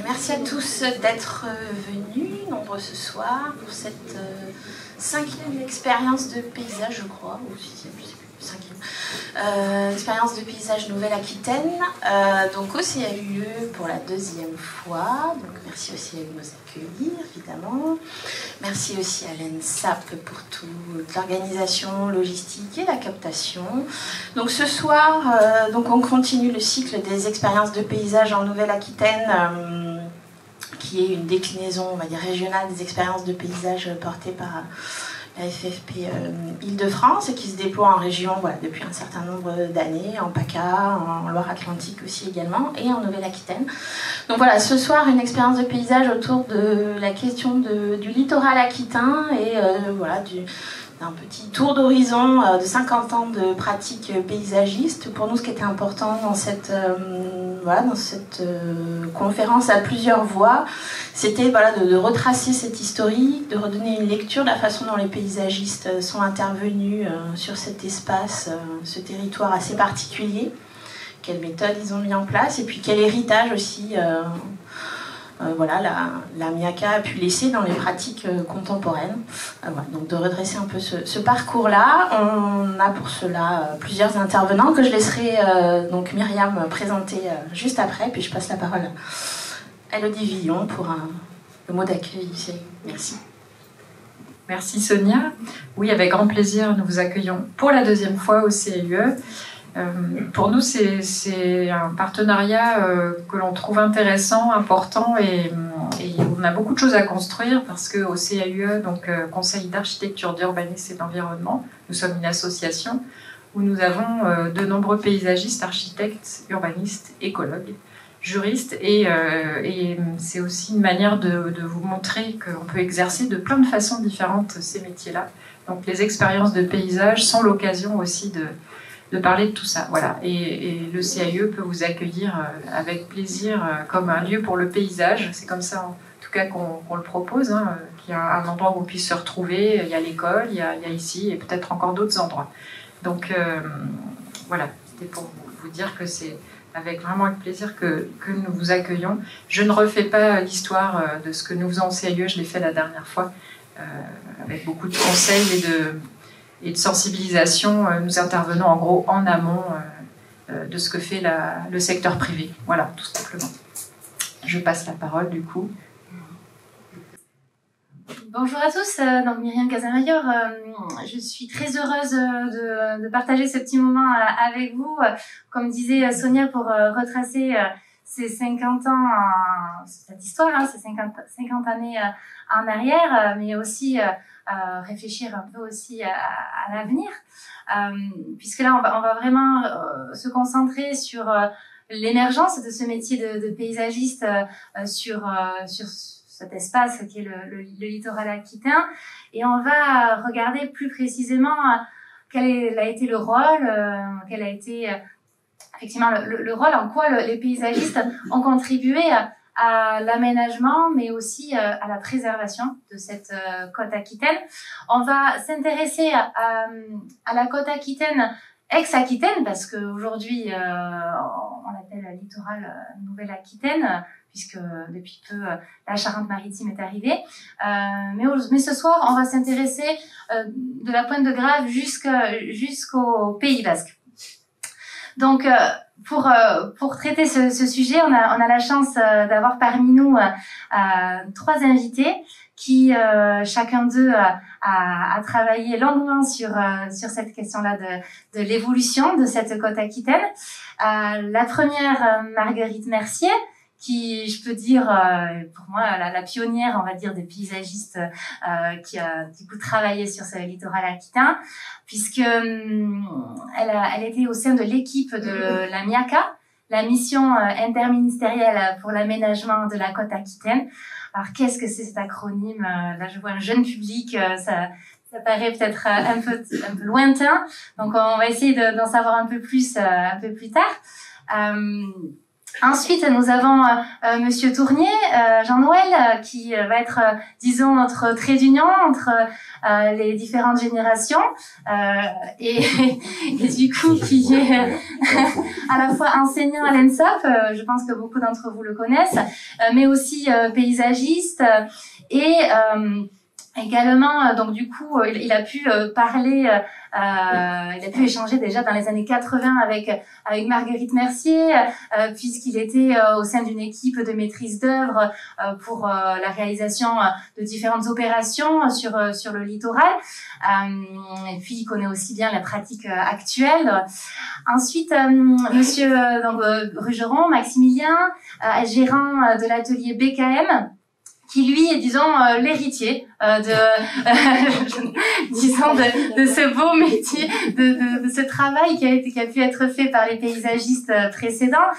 Merci à tous d'être venus, nombreux ce soir, pour cette 5e expérience de paysage, je crois, ou 6e, je ne sais plus, 5e. Expérience de paysage Nouvelle-Aquitaine, donc au CAUE pour la 2e fois. Donc merci aussi à nous accueillir, évidemment. Merci aussi à l'ENSAP pour toute l'organisation logistique et la captation. Donc ce soir, donc on continue le cycle des expériences de paysage en Nouvelle-Aquitaine, qui est une déclinaison, on va dire, régionale des expériences de paysage portées par la FFP Île-de-France et qui se déploie en région depuis un certain nombre d'années, en PACA, en Loire-Atlantique aussi également, et en Nouvelle-Aquitaine. Donc voilà, ce soir, une expérience de paysage autour de la question du littoral aquitain et d'un petit tour d'horizon de 50 ans de pratiques paysagistes. Pour nous, ce qui était important dans cette conférence à plusieurs voix, c'était de retracer cette historique, de redonner une lecture de la façon dont les paysagistes sont intervenus sur cet espace, ce territoire assez particulier, quelles méthodes ils ont mis en place, et puis quel héritage aussi la MIACA a pu laisser dans les pratiques contemporaines. Donc de redresser un peu ce parcours-là. On a pour cela plusieurs intervenants que je laisserai donc Myriam présenter juste après, puis je passe la parole à Elodie Villon pour le mot d'accueil. Merci. Merci Sonia. Oui, avec grand plaisir, nous vous accueillons pour la 2e fois au CAUE. Pour nous, c'est un partenariat que l'on trouve intéressant, important et on a beaucoup de choses à construire parce qu'au CAUE, donc Conseil d'architecture, d'urbanisme et d'environnement, nous sommes une association où nous avons de nombreux paysagistes, architectes, urbanistes, écologues, juristes et c'est aussi une manière de vous montrer qu'on peut exercer de plein de façons différentes ces métiers-là. Donc les expériences de paysage sont l'occasion aussi de parler de tout ça, voilà. Et le CAUE peut vous accueillir avec plaisir comme un lieu pour le paysage. C'est comme ça, en tout cas, qu'on le propose, qu'il y a un endroit où on puisse se retrouver. Il y a l'école, il y a ici et peut-être encore d'autres endroits. Donc, voilà, c'était pour vous dire que c'est avec vraiment le plaisir que nous vous accueillons. Je ne refais pas l'histoire de ce que nous faisons au CAUE, je l'ai fait la dernière fois, avec beaucoup de conseils et de sensibilisation, nous intervenons en gros en amont de ce que fait le secteur privé. Voilà, tout simplement. Je passe la parole du coup. Bonjour à tous, donc Myriam Casamayor, je suis très heureuse de partager ce petit moment avec vous. Comme disait Sonia, pour retracer ces 50 ans, cette histoire, ces 50 années en arrière, mais aussi réfléchir un peu aussi à l'avenir, puisque là on va vraiment se concentrer sur l'émergence de ce métier de paysagiste sur cet espace qui est le littoral aquitain, et on va regarder plus précisément quel a été le rôle, quel a été effectivement le rôle, en quoi les paysagistes ont contribué à l'aménagement, mais aussi à la préservation de cette côte aquitaine. On va s'intéresser à la côte aquitaine, ex-Aquitaine, parce qu'aujourd'hui, on l'appelle littoral Nouvelle-Aquitaine, puisque depuis peu, la Charente-Maritime est arrivée. Mais ce soir, on va s'intéresser de la Pointe de Grave jusqu'au Pays Basque. Donc, pour traiter ce sujet, on a la chance d'avoir parmi nous 3 invités qui, chacun d'eux, a travaillé longuement sur cette question-là de l'évolution de cette côte aquitaine. La première, Marguerite Mercier, qui, je peux dire, pour moi, la pionnière, on va dire, des paysagistes qui a du coup travaillé sur ce littoral aquitain, puisque elle était au sein de l'équipe de la MIACA, la mission interministérielle pour l'aménagement de la côte aquitaine. Alors, qu'est-ce que c'est cet acronyme? Là, je vois un jeune public, ça paraît peut-être un peu lointain. Donc, on va essayer d'en savoir un peu plus tard. Ensuite, nous avons Monsieur Tournier, Jean-Noël, qui va être, disons, notre trait d'union entre les différentes générations, et du coup, qui est à la fois enseignant à l'ENSOP, je pense que beaucoup d'entre vous le connaissent, mais aussi paysagiste, et également, donc du coup, il a pu parler, il a pu échanger déjà dans les années 80 avec Marguerite Mercier, puisqu'il était au sein d'une équipe de maîtrise d'œuvre pour la réalisation de différentes opérations sur le littoral. Et puis, il connaît aussi bien la pratique actuelle. Ensuite, Monsieur Rugeron, Maximilien, gérant de l'atelier BKM, qui lui est, disons, l'héritier disons de ce beau métier, de ce travail qui a pu être fait par les paysagistes précédents,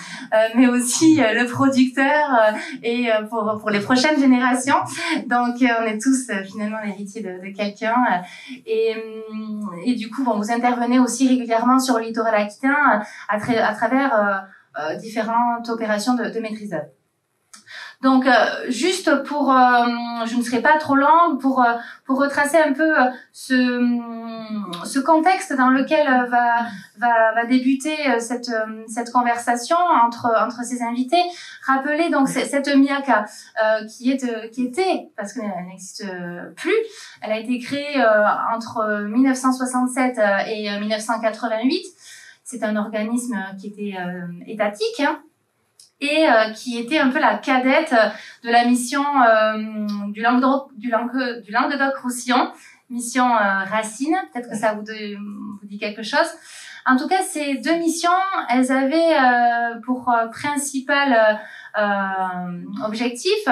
mais aussi le producteur et pour les prochaines générations. Donc on est tous finalement l'héritier de quelqu'un, et du coup bon, vous intervenez aussi régulièrement sur le littoral aquitain à travers différentes opérations de maîtrise d'œuvre. Donc, juste pour, je ne serai pas trop longue pour retracer un peu ce contexte dans lequel va débuter cette conversation entre ces invités. Rappelez donc cette MIACA qui était, parce qu'elle n'existe plus, elle a été créée entre 1967 et 1988. C'est un organisme qui était étatique, hein, et qui était un peu la cadette de la mission du Languedoc-Roussillon, mission Racine. Peut-être que ça vous dit quelque chose. En tout cas, ces deux missions, elles avaient pour principal objectif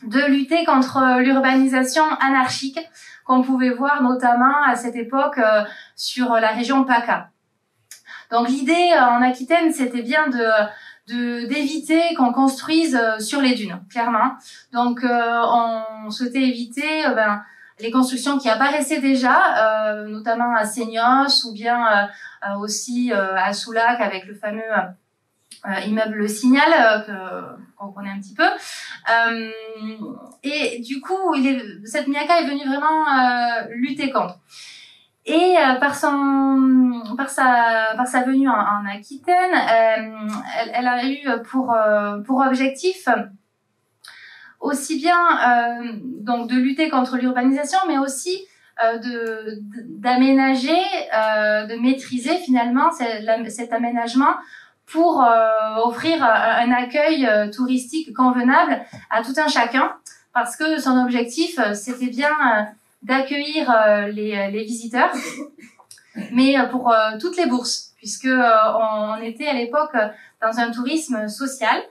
de lutter contre l'urbanisation anarchique qu'on pouvait voir notamment à cette époque sur la région PACA. Donc l'idée en Aquitaine, c'était bien d'éviter qu'on construise sur les dunes, clairement. Donc, on souhaitait éviter les constructions qui apparaissaient déjà, notamment à Seignos ou bien aussi à Soulac avec le fameux immeuble Le Signal qu'on connaît un petit peu. Et du coup, cette MIACA est venue vraiment lutter contre. Et par sa venue en Aquitaine, elle a eu pour objectif aussi bien donc de lutter contre l'urbanisation, mais aussi d'aménager, de maîtriser finalement cet aménagement pour offrir un accueil touristique convenable à tout un chacun, parce que son objectif c'était bien d'accueillir les visiteurs, mais pour toutes les bourses, puisque on était à l'époque dans un tourisme social.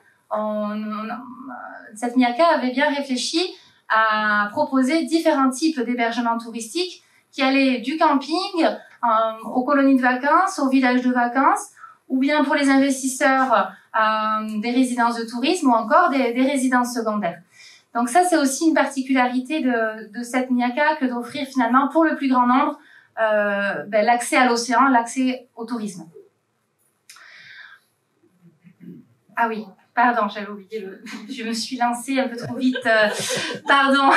Cette MIACA avait bien réfléchi à proposer différents types d'hébergements touristiques qui allaient du camping aux colonies de vacances, aux villages de vacances, ou bien pour les investisseurs des résidences de tourisme ou encore des résidences secondaires. Donc ça, c'est aussi une particularité de cette MIACA que d'offrir finalement pour le plus grand nombre l'accès à l'océan, l'accès au tourisme. Ah oui, pardon, j'avais oublié je me suis lancée un peu trop vite, pardon.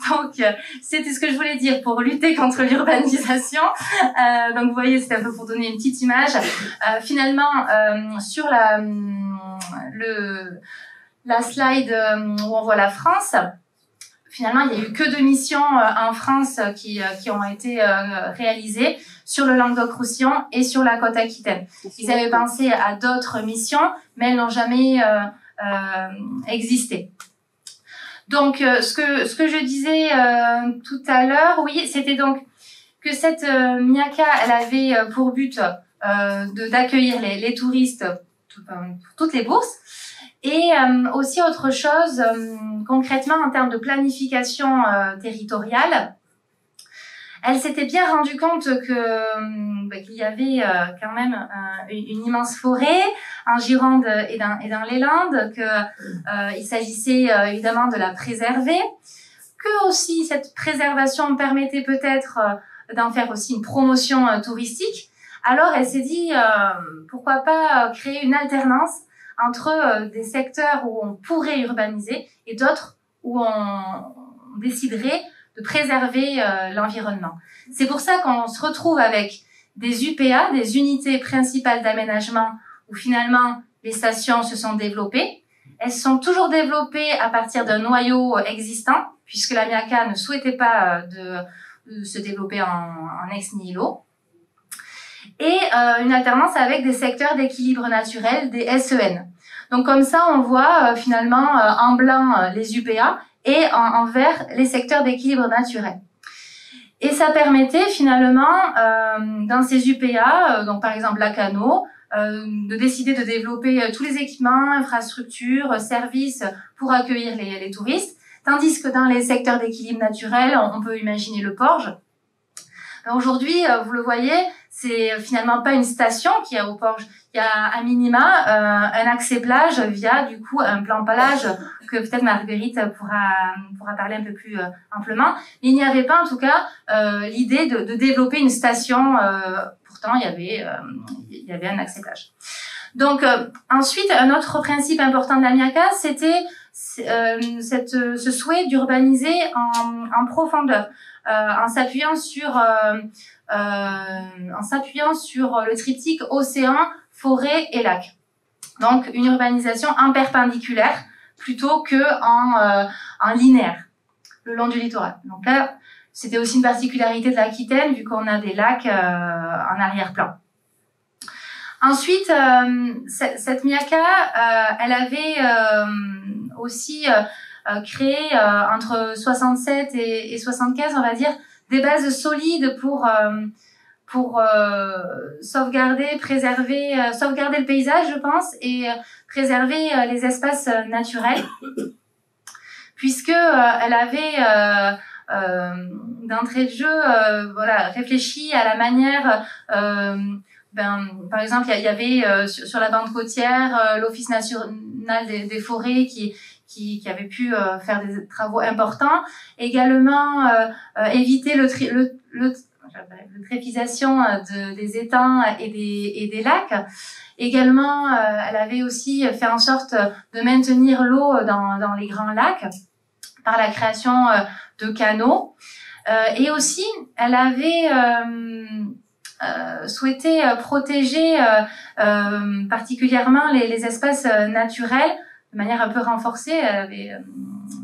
Donc, c'était ce que je voulais dire pour lutter contre l'urbanisation. Donc, vous voyez, c'était un peu pour donner une petite image. Finalement, sur la slide où on voit la France, finalement, il n'y a eu que 2 missions en France qui ont été réalisées sur le Languedoc-Roussillon et sur la côte aquitaine. Ils avaient pensé à d'autres missions, mais elles n'ont jamais existé. Donc, ce que je disais tout à l'heure, oui, c'était donc que cette MIACA, elle avait pour but d'accueillir les touristes pour toutes les bourses. Et aussi autre chose, concrètement en termes de planification territoriale, elle s'était bien rendue compte qu'il y avait quand même une immense forêt en Gironde et dans les Landes, qu'il s'agissait évidemment de la préserver, que aussi cette préservation permettait peut-être d'en faire aussi une promotion touristique. Alors elle s'est dit pourquoi pas créer une alternance entre des secteurs où on pourrait urbaniser et d'autres où on déciderait de préserver l'environnement. C'est pour ça qu'on se retrouve avec des UPA, des unités principales d'aménagement, où finalement les stations se sont développées. Elles sont toujours développées à partir d'un noyau existant, puisque la MIACA ne souhaitait pas de se développer en ex nihilo. Et une alternance avec des secteurs d'équilibre naturel, des SEN. Donc comme ça, on voit finalement en blanc les UPA et en vert les secteurs d'équilibre naturel. Et ça permettait finalement dans ces UPA, donc par exemple Lacanau, de décider de développer tous les équipements, infrastructures, services pour accueillir les touristes, tandis que dans les secteurs d'équilibre naturel, on peut imaginer le Porge. Aujourd'hui, vous le voyez, c'est finalement pas une station qu'il y a au Porge. Il y a à minima un accès plage via du coup un plan plage que peut-être Marguerite pourra parler un peu plus amplement. Mais il n'y avait pas en tout cas l'idée de développer une station. Pourtant, il y avait un accès plage. Donc ensuite, un autre principe important de la MIACA, c'était ce souhait d'urbaniser en profondeur, en s'appuyant sur le triptyque océan, forêt et lac. Donc une urbanisation en perpendiculaire plutôt que en linéaire le long du littoral. Donc là, c'était aussi une particularité de l'Aquitaine vu qu'on a des lacs en arrière-plan. Ensuite, cette MIACA, elle avait aussi créé entre 67 et 75, on va dire, des bases solides pour sauvegarder le paysage, je pense, et préserver les espaces naturels, puisque elle avait d'entrée de jeu réfléchi à la manière par exemple, il y avait sur la bande côtière l'Office national des forêts qui avait pu faire des travaux importants. Également, éviter le trépisation des étangs et des lacs. Également, elle avait aussi fait en sorte de maintenir l'eau dans les grands lacs par la création de canaux. Et aussi, elle avait souhaité protéger particulièrement les espaces naturels de manière un peu renforcée. Elle avait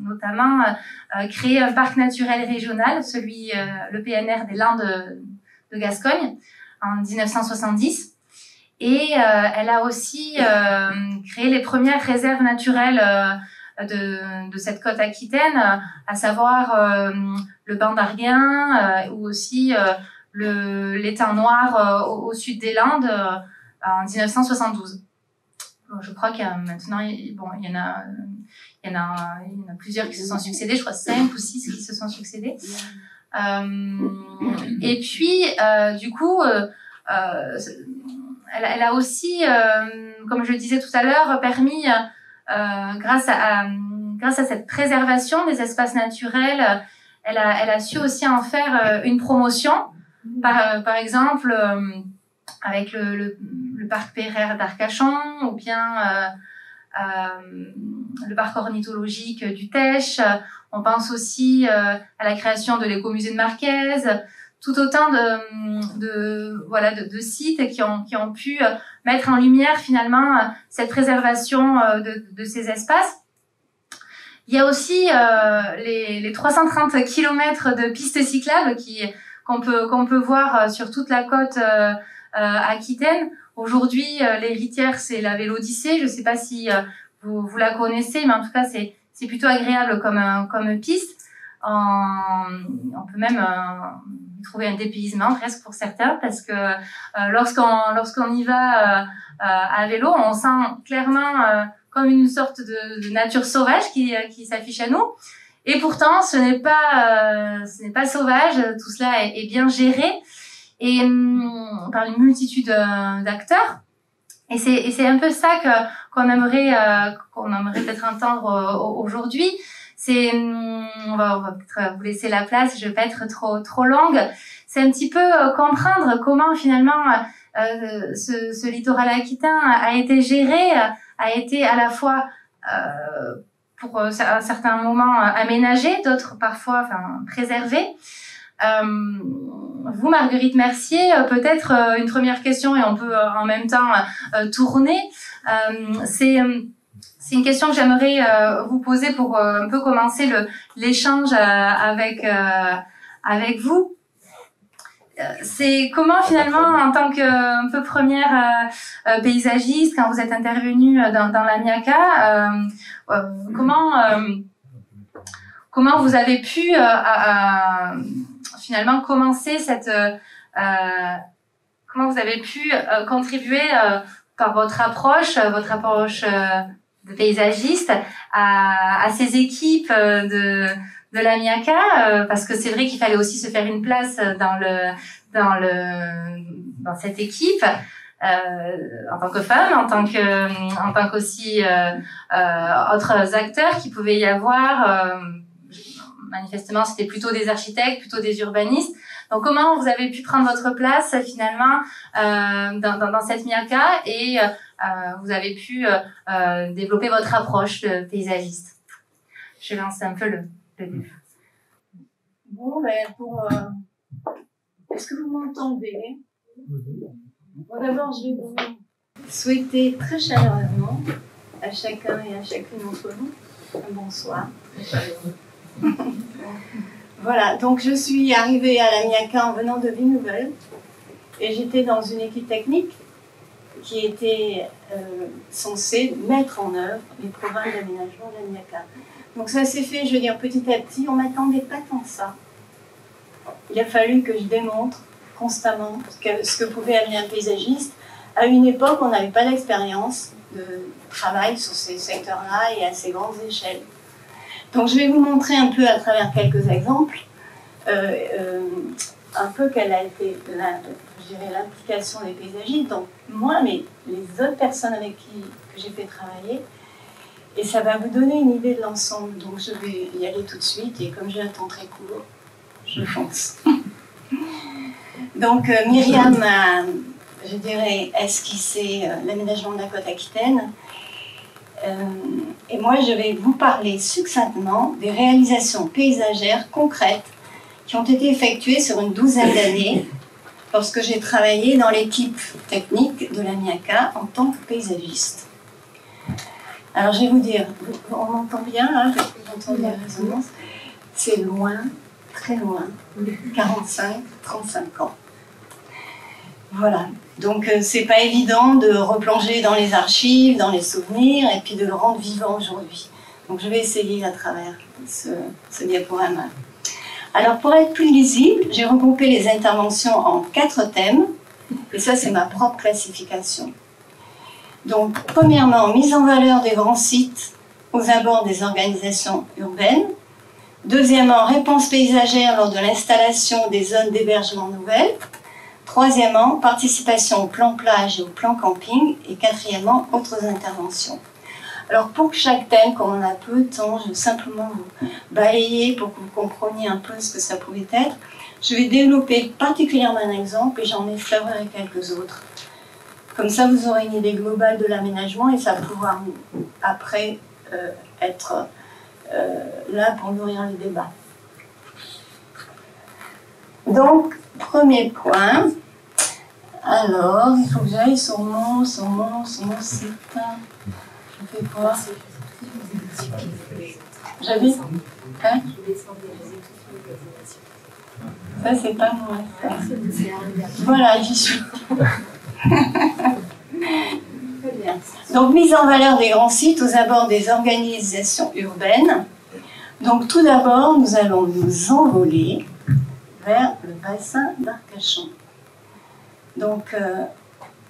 notamment créé un parc naturel régional, le PNR des Landes de Gascogne, en 1970. Et elle a aussi créé les premières réserves naturelles de cette côte aquitaine, à savoir le banc d'Arguin ou aussi l'étang noir au sud des Landes en 1972. Je crois qu'il y a maintenant, il y en a plusieurs qui se sont succédés, je crois 5 ou 6 qui se sont succédés. Et puis, du coup, elle a aussi, comme je le disais tout à l'heure, permis, grâce à cette préservation des espaces naturels, elle a su aussi en faire une promotion. Par exemple, avec le parc Pereire d'Arcachon, ou bien le parc ornithologique du Tech. On pense aussi à la création de l'écomusée de Marquez. Tout autant de sites qui ont pu mettre en lumière finalement cette préservation de ces espaces. Il y a aussi les 330 kilomètres de pistes cyclables qu'on peut voir sur toute la côte aquitaine. Aujourd'hui, l'héritière, c'est la Vélodyssée. Je ne sais pas si vous la connaissez, mais en tout cas, c'est plutôt agréable comme piste. On peut même trouver un dépaysement presque pour certains, parce que lorsqu'on y va à vélo, on sent clairement comme une sorte de nature sauvage qui s'affiche à nous. Et pourtant, ce n'est pas sauvage. Tout cela est bien géré et par une multitude d'acteurs. Et c'est un peu ça qu'on aimerait peut-être entendre aujourd'hui. On va peut-être vous laisser la place. Je vais pas être trop longue. C'est un petit peu comprendre comment finalement ce littoral aquitain a été géré, a été à la fois pour un certain moment aménagé, d'autres parfois préservé. Vous, Marguerite Mercier, peut-être une première question et on peut en même temps tourner. C'est une question que j'aimerais vous poser pour un peu commencer l'échange avec vous. C'est comment finalement, en tant que un peu première paysagiste, quand vous êtes intervenue dans l'Amiaca, comment vous avez pu finalement commencer comment vous avez pu contribuer par votre approche de paysagiste à ces équipes de l'Amiaca, parce que c'est vrai qu'il fallait aussi se faire une place dans cette équipe en tant que femme, en tant qu'aussi autres acteurs qui pouvaient y avoir. Manifestement, c'était plutôt des architectes, plutôt des urbanistes. Donc, comment vous avez pu prendre votre place finalement dans cette Miaca et vous avez pu développer votre approche de paysagiste? Je lance un peu le début. Bon, est-ce que vous m'entendez? Bon, d'abord, je vais vous souhaiter très chaleureusement à chacun et à chacune d'entre vous un bonsoir. Voilà, donc je suis arrivée à l'Amiaca en venant de Ville-Nouvelle et j'étais dans une équipe technique qui était censée mettre en œuvre les programmes d'aménagement de l'Amiaca. Donc ça s'est fait, je veux dire, petit à petit, on ne m'attendait pas tant que ça. Il a fallu que je démontre constamment ce que pouvait amener un paysagiste. À une époque, on n'avait pas d'expérience de travail sur ces secteurs-là et à ces grandes échelles. Donc je vais vous montrer un peu à travers quelques exemples un peu quelle a été l'implication des paysagistes, donc moi, mais les autres personnes avec que j'ai fait travailler, et ça va vous donner une idée de l'ensemble. Donc je vais y aller tout de suite, et comme j'ai un temps très court, je fonce. Donc Myriam a, je dirais, esquissé l'aménagement de la côte aquitaine. Et moi, je vais vous parler succinctement des réalisations paysagères concrètes qui ont été effectuées sur une douzaine d'années lorsque j'ai travaillé dans l'équipe technique de l'Amiaca en tant que paysagiste. Alors, je vais vous dire, on m'entend bien là, parce que j'entends des résonances. C'est loin, très loin, 45, 35 ans. Voilà. Donc, c'est pas évident de replonger dans les archives, dans les souvenirs, et puis de le rendre vivant aujourd'hui. Donc, je vais essayer à travers ce diaporama. Alors, pour être plus lisible, j'ai regroupé les interventions en 4 thèmes, et ça, c'est ma propre classification. Donc, premièrement, mise en valeur des grands sites aux abords des organisations urbaines. Deuxièmement, réponse paysagère lors de l'installation des zones d'hébergement nouvelles. Troisièmement, participation au plan plage et au plan camping. Et quatrièmement, autres interventions. Alors pour chaque thème, comme on a peu de temps, je vais simplement vous balayer pour que vous compreniez un peu ce que ça pouvait être. Je vais développer particulièrement un exemple et j'en effleurerai quelques autres. Comme ça, vous aurez une idée globale de l'aménagement et ça va pouvoir après être là pour nourrir les débats. Donc, premier point. Alors, il faut que j'aille sur mon site. Je fais quoi? J'habite. Hein? Ça, c'est pas moi. Ça. Voilà, j'y suis. Très bien. Donc, mise en valeur des grands sites aux abords des organisations urbaines. Donc, tout d'abord, nous allons nous envoler vers le bassin d'Arcachon. Donc,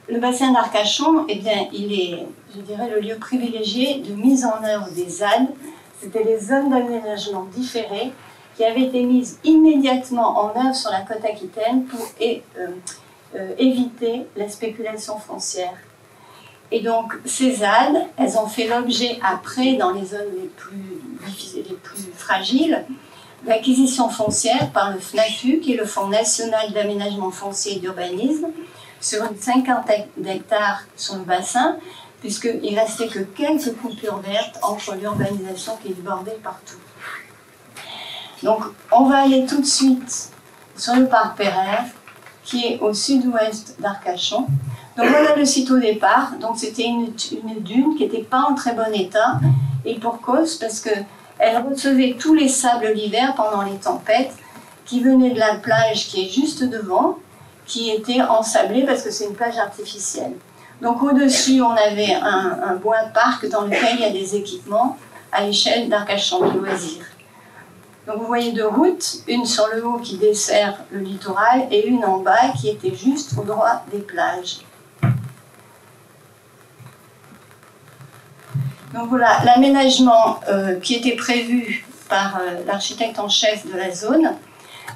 le bassin d'Arcachon, eh bien, il est, je dirais, le lieu privilégié de mise en œuvre des ZAD. C'était les zones d'aménagement différées qui avaient été mises immédiatement en œuvre sur la côte aquitaine pour éviter la spéculation foncière. Et donc, ces ZAD, elles ont fait l'objet après, dans les zones les plus fragiles, l'acquisition foncière par le FNAFU, qui est le Fonds national d'aménagement foncier et d'urbanisme, sur une 50 d'hectares sur le bassin, puisqu'il ne restait que quelques coupures vertes entre l'urbanisation qui débordait partout. Donc, on va aller tout de suite sur le parc Pereire, qui est au sud-ouest d'Arcachon. Donc, voilà le site au départ. Donc, c'était une dune qui n'était pas en très bon état, et pour cause, parce qu'elle recevait tous les sables l'hiver pendant les tempêtes, qui venaient de la plage qui est juste devant, qui était ensablée parce que c'est une plage artificielle. Donc au-dessus, on avait un bois parc dans lequel il y a des équipements à l'échelle d'Arcachon de loisirs. Donc vous voyez deux routes, une sur le haut qui dessert le littoral et une en bas qui était juste au droit des plages. Donc voilà, l'aménagement qui était prévu par l'architecte en chef de la zone,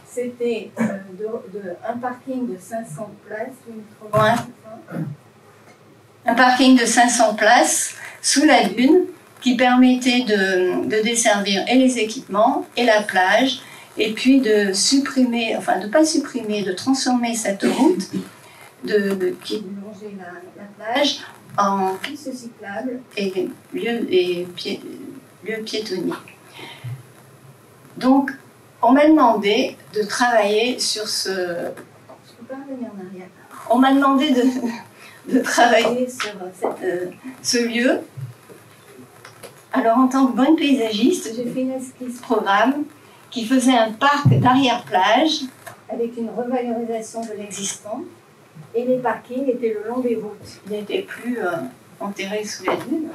c'était un parking de 500 places, un parking de 500 places sous la dune qui permettait de desservir et les équipements et la plage, et puis de supprimer, enfin de pas supprimer, de transformer cette route qui longeait la plage en piste cyclable et lieu piétonnier. Donc, on m'a demandé de travailler sur ce... Je peux pas revenir en arrière. On m'a demandé de travailler sur ce lieu. Alors, en tant que bonne paysagiste, j'ai fait une esquisse programme qui faisait un parc d'arrière-plage avec une revalorisation de l'existant. Et les parkings étaient le long des routes. Ils n'étaient plus enterrés sous la dune.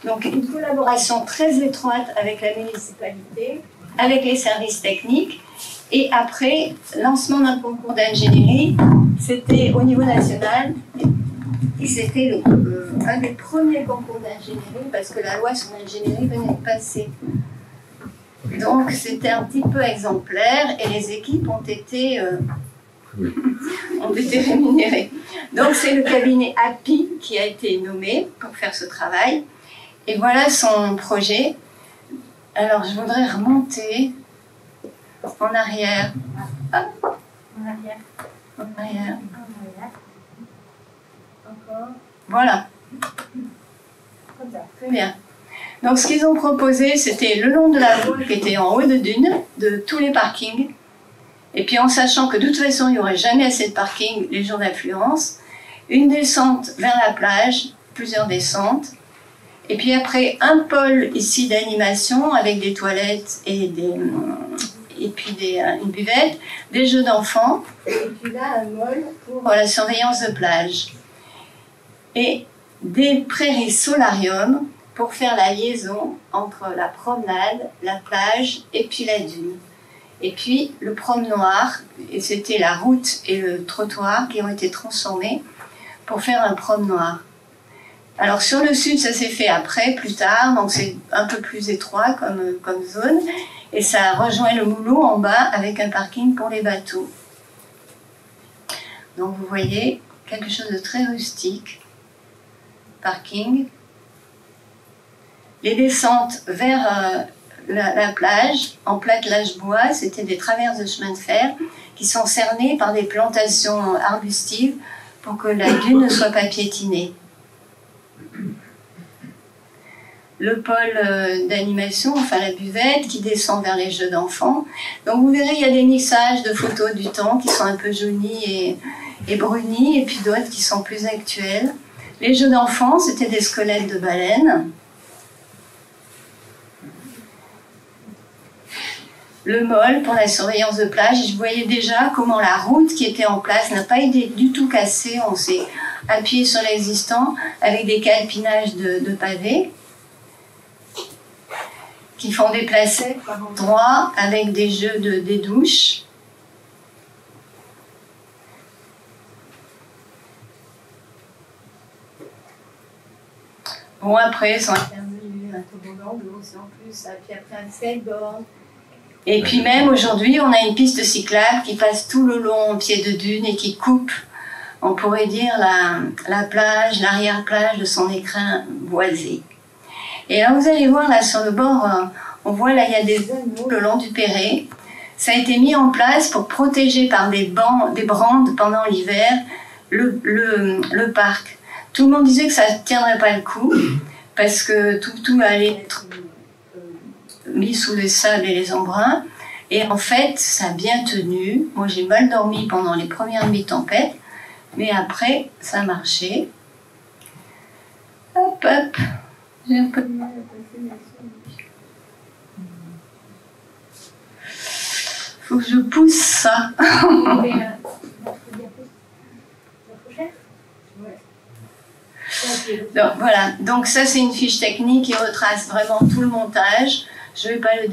Donc, une collaboration très étroite avec la municipalité, avec les services techniques, et après, lancement d'un concours d'ingénierie, c'était au niveau national, et c'était un des premiers concours d'ingénierie, parce que la loi sur l'ingénierie venait de passer. Donc c'était un petit peu exemplaire, et les équipes ont été rémunérées. Donc c'est le cabinet API qui a été nommé pour faire ce travail, et voilà son projet. Alors, je voudrais remonter en arrière. Hop. En arrière. En arrière. Encore. Voilà. Comme ça. Très bien. Donc, ce qu'ils ont proposé, c'était le long de la voie qui était en haut de dune, de tous les parkings. Et puis, en sachant que de toute façon, il n'y aurait jamais assez de parking les jours d'affluence, une descente vers la plage, plusieurs descentes. Et puis après, un pôle ici d'animation avec des toilettes et puis une buvette, des jeux d'enfants, et puis là un mall pour la surveillance de plage. Et des prairies solarium pour faire la liaison entre la promenade, la plage et puis la dune. Et puis le promenoir, et c'était la route et le trottoir qui ont été transformés pour faire un promenoir. Alors sur le sud, ça s'est fait après, plus tard, donc c'est un peu plus étroit comme zone, et ça rejoint le Moulot en bas avec un parking pour les bateaux. Donc vous voyez, quelque chose de très rustique, parking. Les descentes vers la plage, en platelage bois, c'était des traverses de chemin de fer qui sont cernées par des plantations arbustives pour que la dune ne soit pas piétinée. Le pôle d'animation, enfin la buvette, qui descend vers les jeux d'enfants. Donc vous verrez, il y a des mixages de photos du temps qui sont un peu jaunis et brunis, et puis d'autres qui sont plus actuels. Les jeux d'enfants, c'était des squelettes de baleines. Le mall pour la surveillance de plage, je voyais déjà comment la route qui était en place n'a pas été du tout cassée. On s'est appuyé sur l'existant avec des calpinages de pavés qui font déplacer par endroits avec des jeux des douches. Bon, après, ils sont intervenus un toboggan d'eau aussi en plus, puis après un skateboard. Et puis même aujourd'hui, on a une piste cyclable qui passe tout le long au pied de dune et qui coupe, on pourrait dire, la plage, l'arrière-plage de son écrin boisé. Et là, vous allez voir, là, sur le bord, on voit, là, il y a des animaux le long du Perret. Ça a été mis en place pour protéger par des brandes pendant l'hiver le parc. Tout le monde disait que ça ne tiendrait pas le coup, parce que tout allait être mis sous les sables et les embruns. Et en fait, ça a bien tenu. Moi, j'ai mal dormi pendant les premières nuits de tempête, mais après, ça a marché. Hop, hop. J'ai un peu de mal à passer là-dessus. Faut que je pousse ça. Donc, voilà, donc ça c'est une fiche technique qui retrace vraiment tout le montage. Je ne vais pas le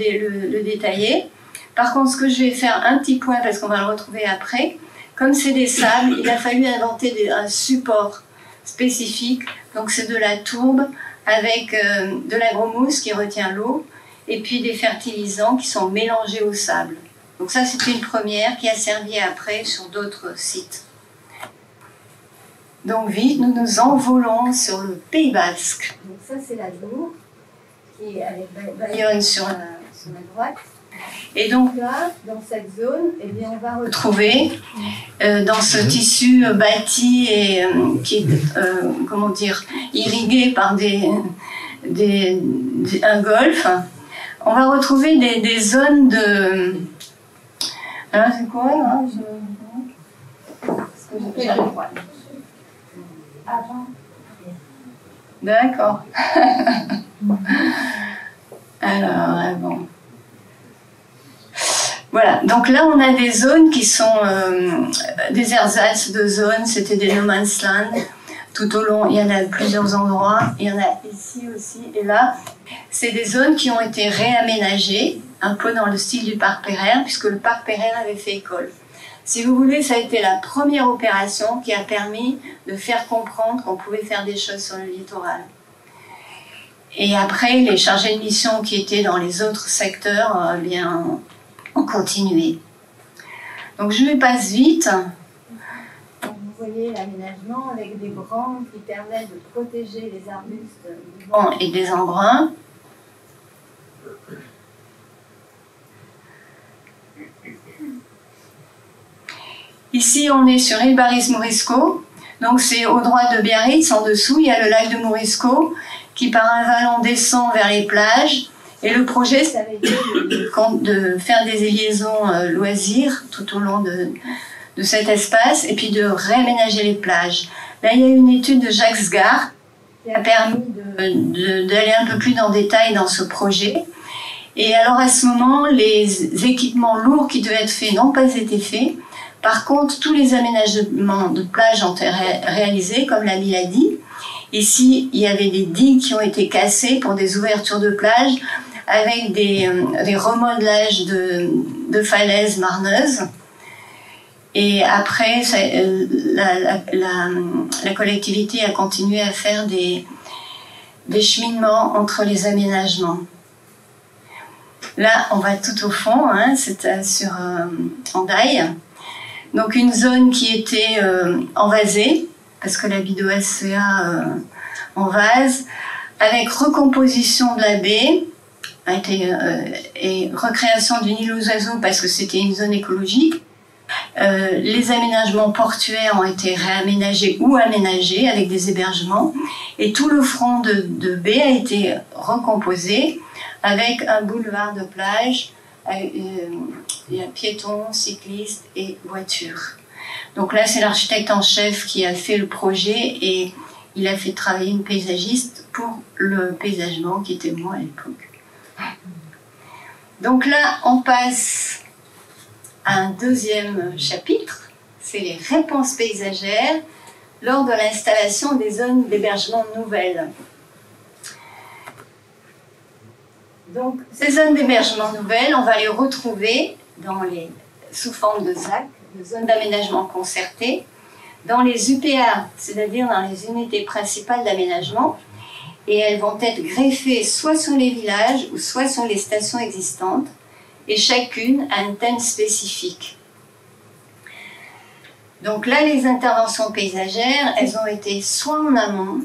détailler. Par contre, ce que je vais faire un petit point, parce qu'on va le retrouver après, comme c'est des sables, il a fallu inventer un support spécifique. Donc c'est de la tourbe avec de l'agromousse qui retient l'eau et puis des fertilisants qui sont mélangés au sable. Donc ça c'était une première qui a servi après sur d'autres sites. Donc vite, nous nous envolons sur le Pays Basque. Donc ça c'est la tour qui est avec Bayonne sur la droite. Et donc là, dans cette zone, eh bien, on va retrouver dans ce tissu bâti et qui est comment dire, irrigué par un golfe, on va retrouver des zones de... Hein, c'est quoi là? D'accord. Alors, bon. Voilà, donc là on a des zones qui sont des ersatz de zones, c'était des no man's land tout au long, il y en a à plusieurs endroits, il y en a ici aussi et là. C'est des zones qui ont été réaménagées, un peu dans le style du parc Pereire, puisque le parc Pereire avait fait école. Si vous voulez, ça a été la première opération qui a permis de faire comprendre qu'on pouvait faire des choses sur le littoral. Et après, les chargés de mission qui étaient dans les autres secteurs, bien, ont continué. Donc je passe vite. Donc, vous voyez l'aménagement avec des branches qui permettent de protéger les arbustes du vent et des embruns. Ici, on est sur Île-Baris-Mourisco. Donc c'est au droit de Biarritz, en dessous, il y a le lac de Mourisco qui par un vallon descend vers les plages. Et le projet, ça avait été de faire des liaisons loisirs tout au long de cet espace et puis de réaménager les plages. Là, il y a une étude de Jacques Sgard qui a permis d'aller un peu plus dans le détail dans ce projet. Et alors à ce moment, les équipements lourds qui devaient être faits n'ont pas été faits. Par contre, tous les aménagements de plages ont été réalisés, comme l'ami l'a dit. Ici, il y avait des digues qui ont été cassées pour des ouvertures de plage avec des remodelages de falaises marneuses. Et après, la collectivité a continué à faire des cheminements entre les aménagements. Là, on va tout au fond, hein, c'est sur Hendaye. Donc une zone qui était envasée, parce que la BIDO-SCA envase, avec recomposition de la baie et recréation d'une île aux oiseaux parce que c'était une zone écologique. Les aménagements portuaires ont été réaménagés ou aménagés avec des hébergements et tout le front de baie a été recomposé avec un boulevard de plage, piétons, cyclistes et voitures. Donc là, c'est l'architecte en chef qui a fait le projet et il a fait travailler une paysagiste pour le paysagement qui était moi à l'époque. Donc là, on passe à un deuxième chapitre, c'est les réponses paysagères lors de l'installation des zones d'hébergement nouvelles. Donc, ces zones d'hébergement nouvelles, on va les retrouver sous forme de ZAC, de zones d'aménagement concertées, dans les UPA, c'est-à-dire dans les unités principales d'aménagement, et elles vont être greffées soit sur les villages ou soit sur les stations existantes, et chacune a un thème spécifique. Donc là, les interventions paysagères, elles ont été soit en amont,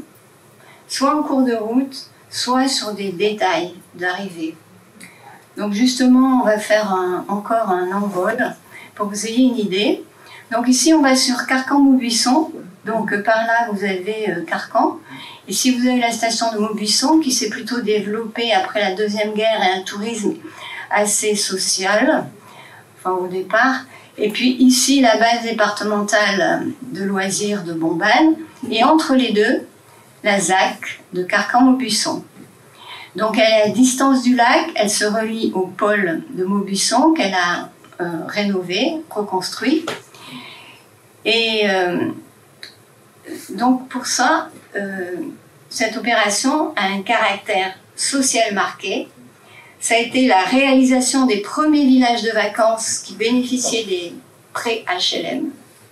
soit en cours de route, soit sur des détails d'arrivée. Donc justement, on va faire encore un envol pour que vous ayez une idée. Donc ici, on va sur Carcan-Maubuisson. Donc par là, vous avez Carcan. Et si vous avez la station de Maubuisson, qui s'est plutôt développée après la Deuxième Guerre et un tourisme assez social, enfin au départ. Et puis ici, la base départementale de loisirs de Bombane. Et entre les deux, la ZAC de Carcan-Maubuisson. Donc elle est à distance du lac, elle se relie au pôle de Maubuisson qu'elle a rénové, reconstruit. Et donc pour ça, cette opération a un caractère social marqué. Ça a été la réalisation des premiers villages de vacances qui bénéficiaient des prêts HLM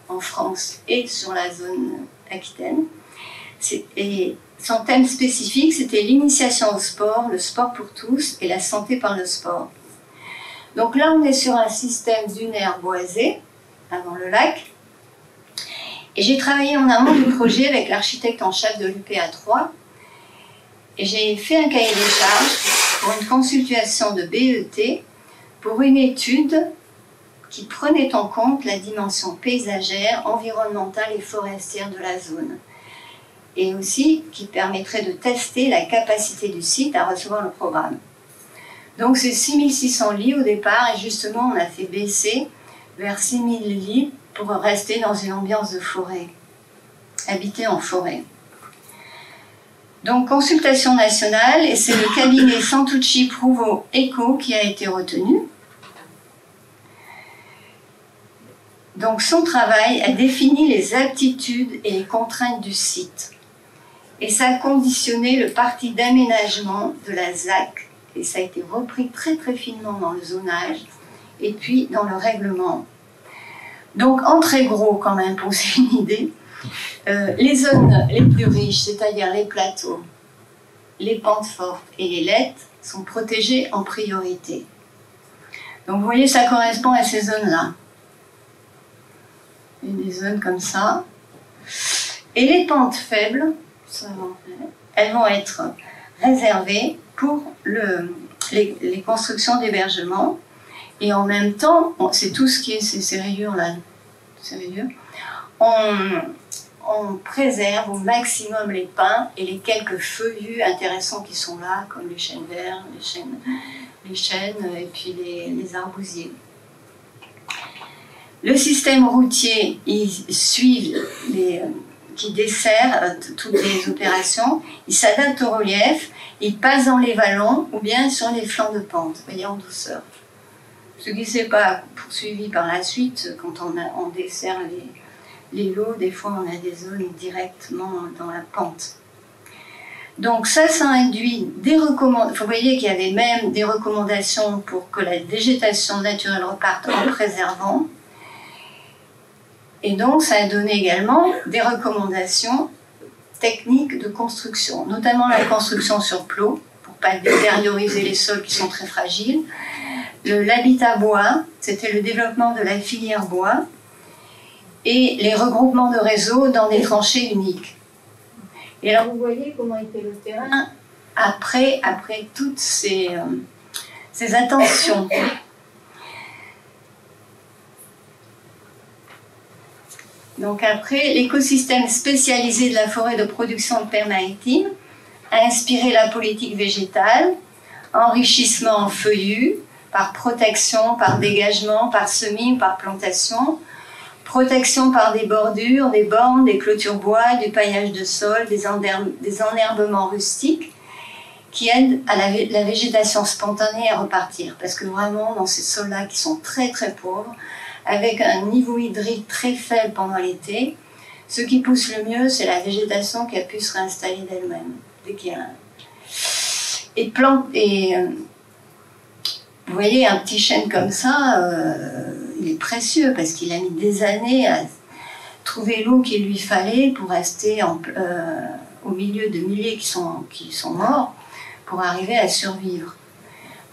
en France et sur la zone Aquitaine. Et son thème spécifique, c'était l'initiation au sport, le sport pour tous et la santé par le sport. Donc là, on est sur un système dunaire boisé, avant le lac. Et j'ai travaillé en amont du projet avec l'architecte en chef de l'UPA 3. Et j'ai fait un cahier des charges pour une consultation de BET pour une étude qui prenait en compte la dimension paysagère, environnementale et forestière de la zone. Et aussi qui permettrait de tester la capacité du site à recevoir le programme. Donc c'est 6600 lits au départ et justement on a fait baisser vers 6000 lits pour rester dans une ambiance de forêt, habiter en forêt. Donc consultation nationale et c'est le cabinet Santucci Prouvo Eco qui a été retenu. Donc son travail a défini les aptitudes et les contraintes du site. Et ça a conditionné le parti d'aménagement de la ZAC. Et ça a été repris très très finement dans le zonage et puis dans le règlement. Donc en très gros quand même pour vous avez une idée, les zones les plus riches, c'est-à-dire les plateaux, les pentes fortes et les laites, sont protégées en priorité. Donc vous voyez, ça correspond à ces zones-là. Il y a des zones comme ça. Et les pentes faibles, elles vont être réservées pour les constructions d'hébergement. Et en même temps, c'est tout ce qui est ces rayures-là. On préserve au maximum les pins et les quelques feuillus intéressants qui sont là, comme les chênes verts, les chênes et puis les arbousiers. Le système routier, qui dessert toutes les opérations, il s'adapte au relief, il passe dans les vallons ou bien sur les flancs de pente, vous voyez, en douceur. Ce qui ne s'est pas poursuivi par la suite, quand on dessert les lots, des fois on a des zones directement dans la pente. Donc ça induit des recommandations. Vous voyez qu'il y avait même des recommandations pour que la végétation naturelle reparte en préservant. Et donc ça a donné également des recommandations techniques de construction, notamment la construction sur plot, pour ne pas détérioriser les sols qui sont très fragiles. L'habitat bois, c'était le développement de la filière bois, et les regroupements de réseaux dans des tranchées uniques. Et alors vous voyez comment était le terrain après toutes ces attentions. Donc après, l'écosystème spécialisé de la forêt de production de terres maritimes a inspiré la politique végétale, enrichissement en feuillus, par protection, par dégagement, par semis, par plantation, protection par des bordures, des bornes, des clôtures bois, du paillage de sol, des enherbements rustiques qui aident à la végétation spontanée à repartir. Parce que vraiment, dans ces sols-là qui sont très très pauvres, avec un niveau hydrique très faible pendant l'été, ce qui pousse le mieux, c'est la végétation qui a pu se réinstaller d'elle-même. Dès qu'il y a vous voyez, un petit chêne comme ça, il est précieux parce qu'il a mis des années à trouver l'eau qu'il lui fallait pour rester au milieu de milliers qui sont morts pour arriver à survivre.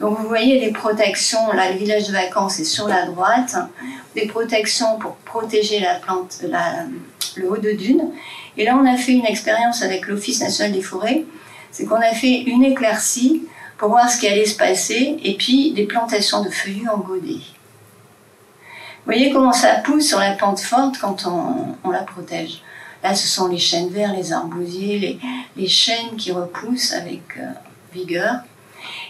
Donc vous voyez les protections, là le village de vacances est sur la droite, des protections pour protéger la plante, le haut de dune. Et là on a fait une expérience avec l'Office national des forêts, c'est qu'on a fait une éclaircie pour voir ce qui allait se passer, et puis des plantations de feuillus en godet. Vous voyez comment ça pousse sur la plante forte quand on la protège. Là, ce sont les chênes verts, les arbousiers, les chênes qui repoussent avec vigueur.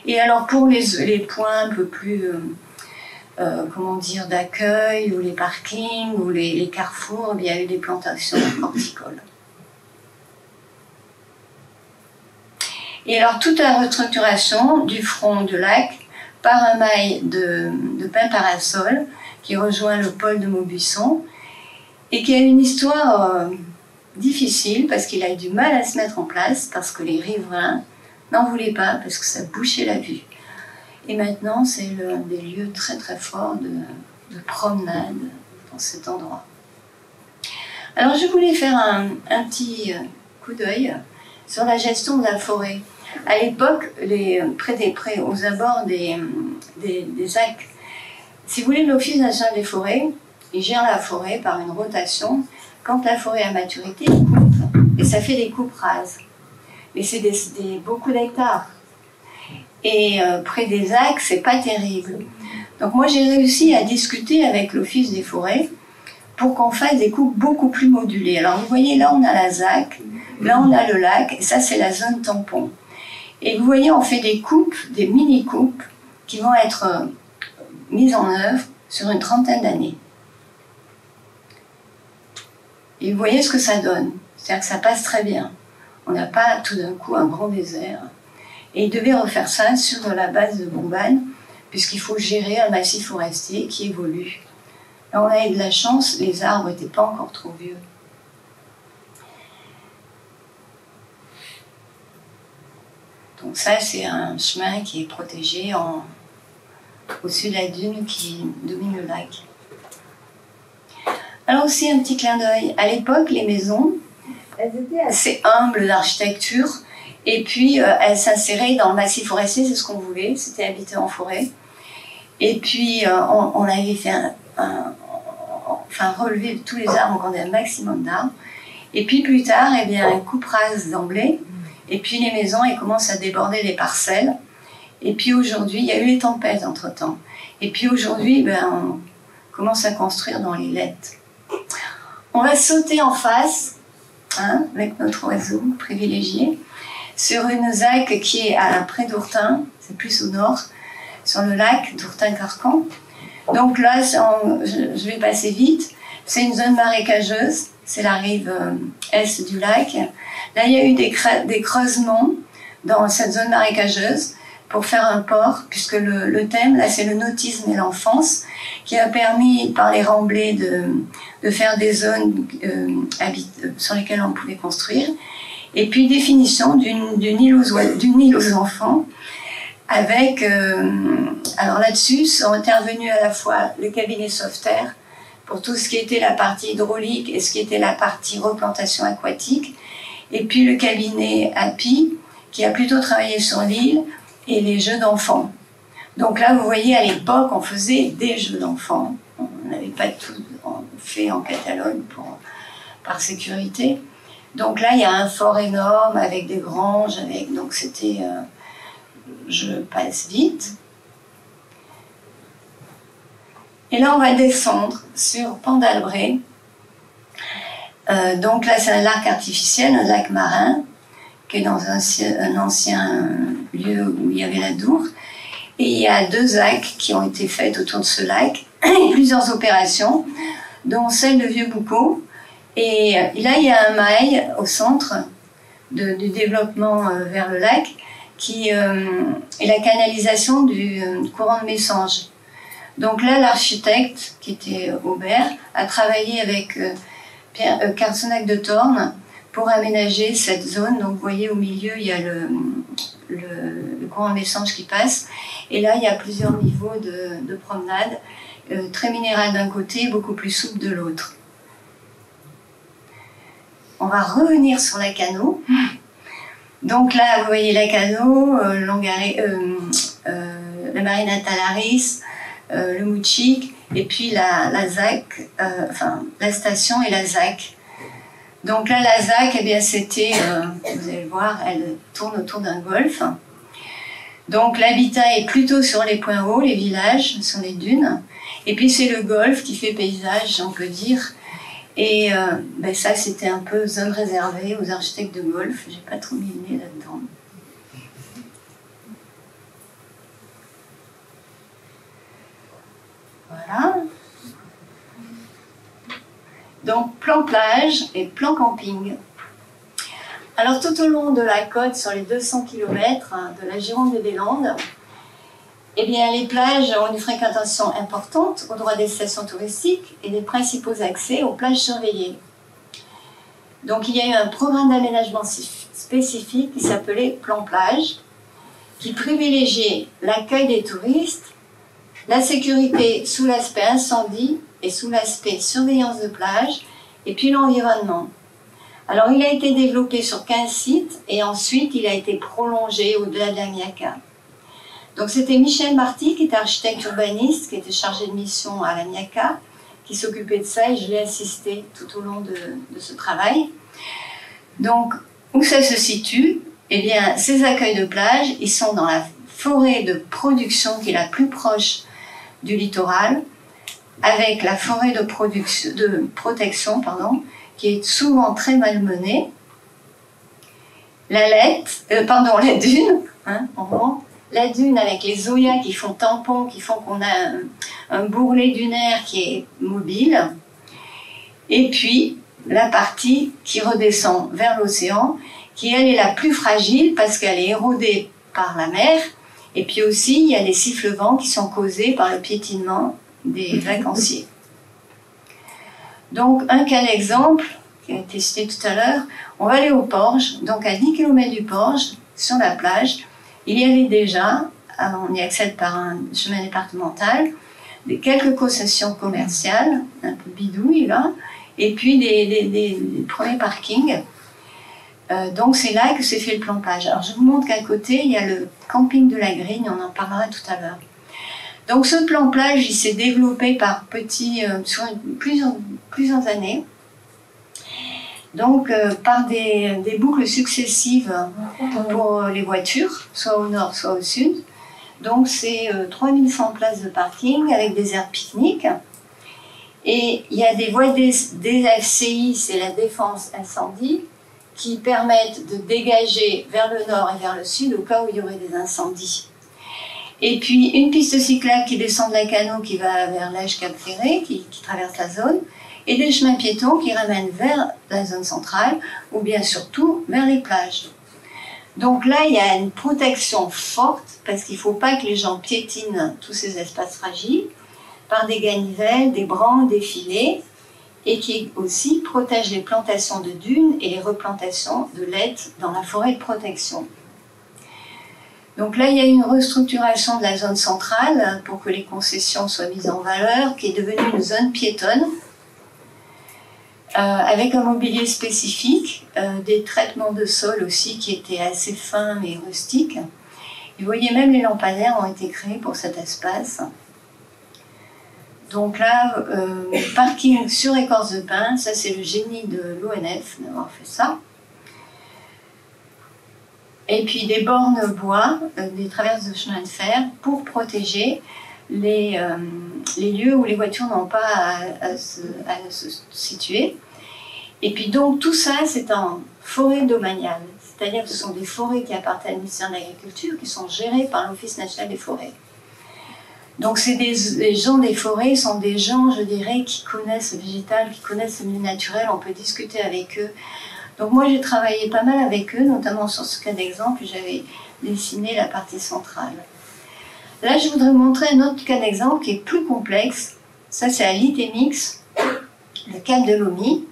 Et alors, pour les points un peu plus, comment dire, d'accueil, ou les parkings, ou les carrefours, il y a eu des plantations horticoles. Et alors, toute la restructuration du front du lac par un mail de pin parasol qui rejoint le pôle de Maubuisson et qui a une histoire difficile parce qu'il a eu du mal à se mettre en place parce que les riverains n'en voulaient pas parce que ça bouchait la vue. Et maintenant, c'est l'un des lieux très très forts de promenade dans cet endroit. Alors, je voulais faire un petit coup d'œil sur la gestion de la forêt. À l'époque, aux abords des ZAC, si vous voulez, l'Office national des forêts, il gère la forêt par une rotation. Quand la forêt a maturité, il coupe, et ça fait des coupes rases. Mais c'est beaucoup d'hectares. Et près des ZAC, c'est pas terrible. Donc moi, j'ai réussi à discuter avec l'Office des forêts pour qu'on fasse des coupes beaucoup plus modulées. Alors vous voyez, là on a la ZAC, là on a le lac, et ça c'est la zone tampon. Et vous voyez, on fait des coupes, des mini-coupes, qui vont être mises en œuvre sur une trentaine d'années. Et vous voyez ce que ça donne. C'est-à-dire que ça passe très bien. On n'a pas tout d'un coup un grand désert. Et il devait refaire ça sur la base de Bombane, puisqu'il faut gérer un massif forestier qui évolue. Là, on a eu de la chance, les arbres n'étaient pas encore trop vieux. Donc ça, c'est un chemin qui est protégé au-dessus de la dune qui domine le lac. Alors aussi un petit clin d'œil. À l'époque, les maisons, elles étaient assez humbles d'architecture et puis elles s'inséraient dans le massif forestier, c'est ce qu'on voulait, c'était habiter en forêt. Et puis on avait fait relever tous les arbres, on a un maximum d'arbres. Et puis plus tard, eh bien, un coupe rase d'emblée. Et puis les maisons, elles commencent à déborder les parcelles. Et puis aujourd'hui, il y a eu les tempêtes entre-temps. Et puis aujourd'hui, on commence à construire dans les lettes. On va sauter en face, avec notre oiseau privilégié, sur une ZAC qui est près d'Ourtin, c'est plus au nord, sur le lac d'Ourtin-Carcan. Donc là, je vais passer vite, c'est une zone marécageuse, c'est la rive est du lac. Là, il y a eu des creusements dans cette zone marécageuse pour faire un port, puisque le thème, là, c'est le nautisme et l'enfance, qui a permis, par les remblais, de faire des zones sur lesquelles on pouvait construire. Et puis, définition d'une île aux enfants, avec... alors là-dessus, sont intervenus à la fois le cabinet Sauveterre, pour tout ce qui était la partie hydraulique et ce qui était la partie replantation aquatique, et puis le cabinet API, qui a plutôt travaillé sur l'île, et les jeux d'enfants. Donc là, vous voyez, à l'époque, on faisait des jeux d'enfants. On n'avait pas tout fait en Catalogne par sécurité. Donc là, il y a un fort énorme avec des granges, donc c'était... je passe vite. Et là, on va descendre sur Pont-d'Albret. Donc là, c'est un lac artificiel, un lac marin, qui est dans un ancien lieu où il y avait la Dour. Et il y a 2 ZAC qui ont été faites autour de ce lac, et plusieurs opérations, dont celle de Vieux-Boucau. Et là, il y a un mail au centre du développement vers le lac, qui est la canalisation du courant de Messanges. Donc là, l'architecte, qui était Aubert, a travaillé avec Carcenac de Torne pour aménager cette zone. Donc vous voyez, au milieu, il y a le courant de Messanges qui passe. Et là, il y a plusieurs niveaux de promenade, très minéral d'un côté, beaucoup plus souple de l'autre. on va revenir sur la Cano. Donc là, vous voyez la Cano, la Marina Talaris, le Moutchik, et puis la ZAC, enfin la station et la ZAC. Donc là, la ZAC, eh bien, c'était, vous allez le voir, elle tourne autour d'un golfe. Donc l'habitat est plutôt sur les points hauts, les villages, sur les dunes. Et puis c'est le golfe qui fait paysage, on peut dire. Et ben ça, c'était un peu zone réservée aux architectes de golf. J'ai pas trop mis le nez là-dedans. Voilà. Donc plan plage et plan camping. Alors tout au long de la côte, sur les 200 km de la Gironde et des Landes, eh bien, les plages ont une fréquentation importante au droit des stations touristiques et des principaux accès aux plages surveillées. Donc il y a eu un programme d'aménagement spécifique qui s'appelait Plan Plage, qui privilégiait l'accueil des touristes, la sécurité sous l'aspect incendie et sous l'aspect surveillance de plage, et puis l'environnement. Alors il a été développé sur 15 sites et ensuite il a été prolongé au-delà de la Miaka. Donc c'était Michel Marty, qui était architecte urbaniste, qui était chargé de mission à la Miaka, qui s'occupait de ça, et je l'ai assisté tout au long de ce travail. Donc, où ça se situe? Eh bien, ces accueils de plage, ils sont dans la forêt de production qui est la plus proche du littoral, avec la forêt de protection, qui est souvent très malmenée. La dune, en gros. La dune avec les zoyas qui font tampon, qui font qu'on a un bourrelet dunaire qui est mobile. Et puis, la partie qui redescend vers l'océan, qui elle est la plus fragile parce qu'elle est érodée par la mer. Et puis aussi, il y a les sifflements qui sont causés par le piétinement des vacanciers. Donc, un cas d'exemple, qui a été cité tout à l'heure, on va aller au Porge, donc à 10 km du Porge, sur la plage. Il y avait déjà, on y accède par un chemin départemental, quelques concessions commerciales, un peu bidouilles là, et puis des premiers parkings. Donc c'est là que s'est fait le plan plage. Alors je vous montre qu'à côté, il y a le camping de la Grigne, on en parlera tout à l'heure. Donc ce plan plage, il s'est développé par sur plusieurs années. Donc, par des boucles successives pour les voitures, soit au nord, soit au sud. Donc, c'est 3100 places de parking avec des aires pique-nique. Et il y a des voies DFCI, c'est la défense incendie, qui permettent de dégager vers le nord et vers le sud au cas où il y aurait des incendies. Et puis, une piste cyclable qui descend de la Cano, qui va vers l'Èche-Cap-Ferré, qui traverse la zone. Et des chemins piétons qui ramènent vers la zone centrale ou bien surtout vers les plages. Donc là, il y a une protection forte parce qu'il ne faut pas que les gens piétinent tous ces espaces fragiles par des ganivelles, des branches, des filets et qui aussi protègent les plantations de dunes et les replantations de laites dans la forêt de protection. Donc là, il y a une restructuration de la zone centrale pour que les concessions soient mises en valeur, qui est devenue une zone piétonne. Avec un mobilier spécifique, des traitements de sol aussi qui étaient assez fins mais rustiques. Et vous voyez, même les lampadaires ont été créés pour cet espace. Donc là, parking sur écorce de pin, ça c'est le génie de l'ONF d'avoir fait ça. Et puis des bornes bois, des traverses de chemin de fer pour protéger les lieux où les voitures n'ont pas à se situer. Et puis donc tout ça, c'est en forêt domaniale. C'est-à-dire que ce sont des forêts qui appartiennent au ministère de l'Agriculture, qui sont gérées par l'Office national des forêts. Donc les gens des forêts sont des gens, je dirais, qui connaissent le végétal, qui connaissent le milieu naturel, on peut discuter avec eux. Donc moi j'ai travaillé pas mal avec eux, notamment sur ce cas d'exemple, j'avais dessiné la partie centrale. Là, je voudrais vous montrer un autre cas d'exemple qui est plus complexe. Ça, c'est à l'ITEMIX, le Cap de Lomi.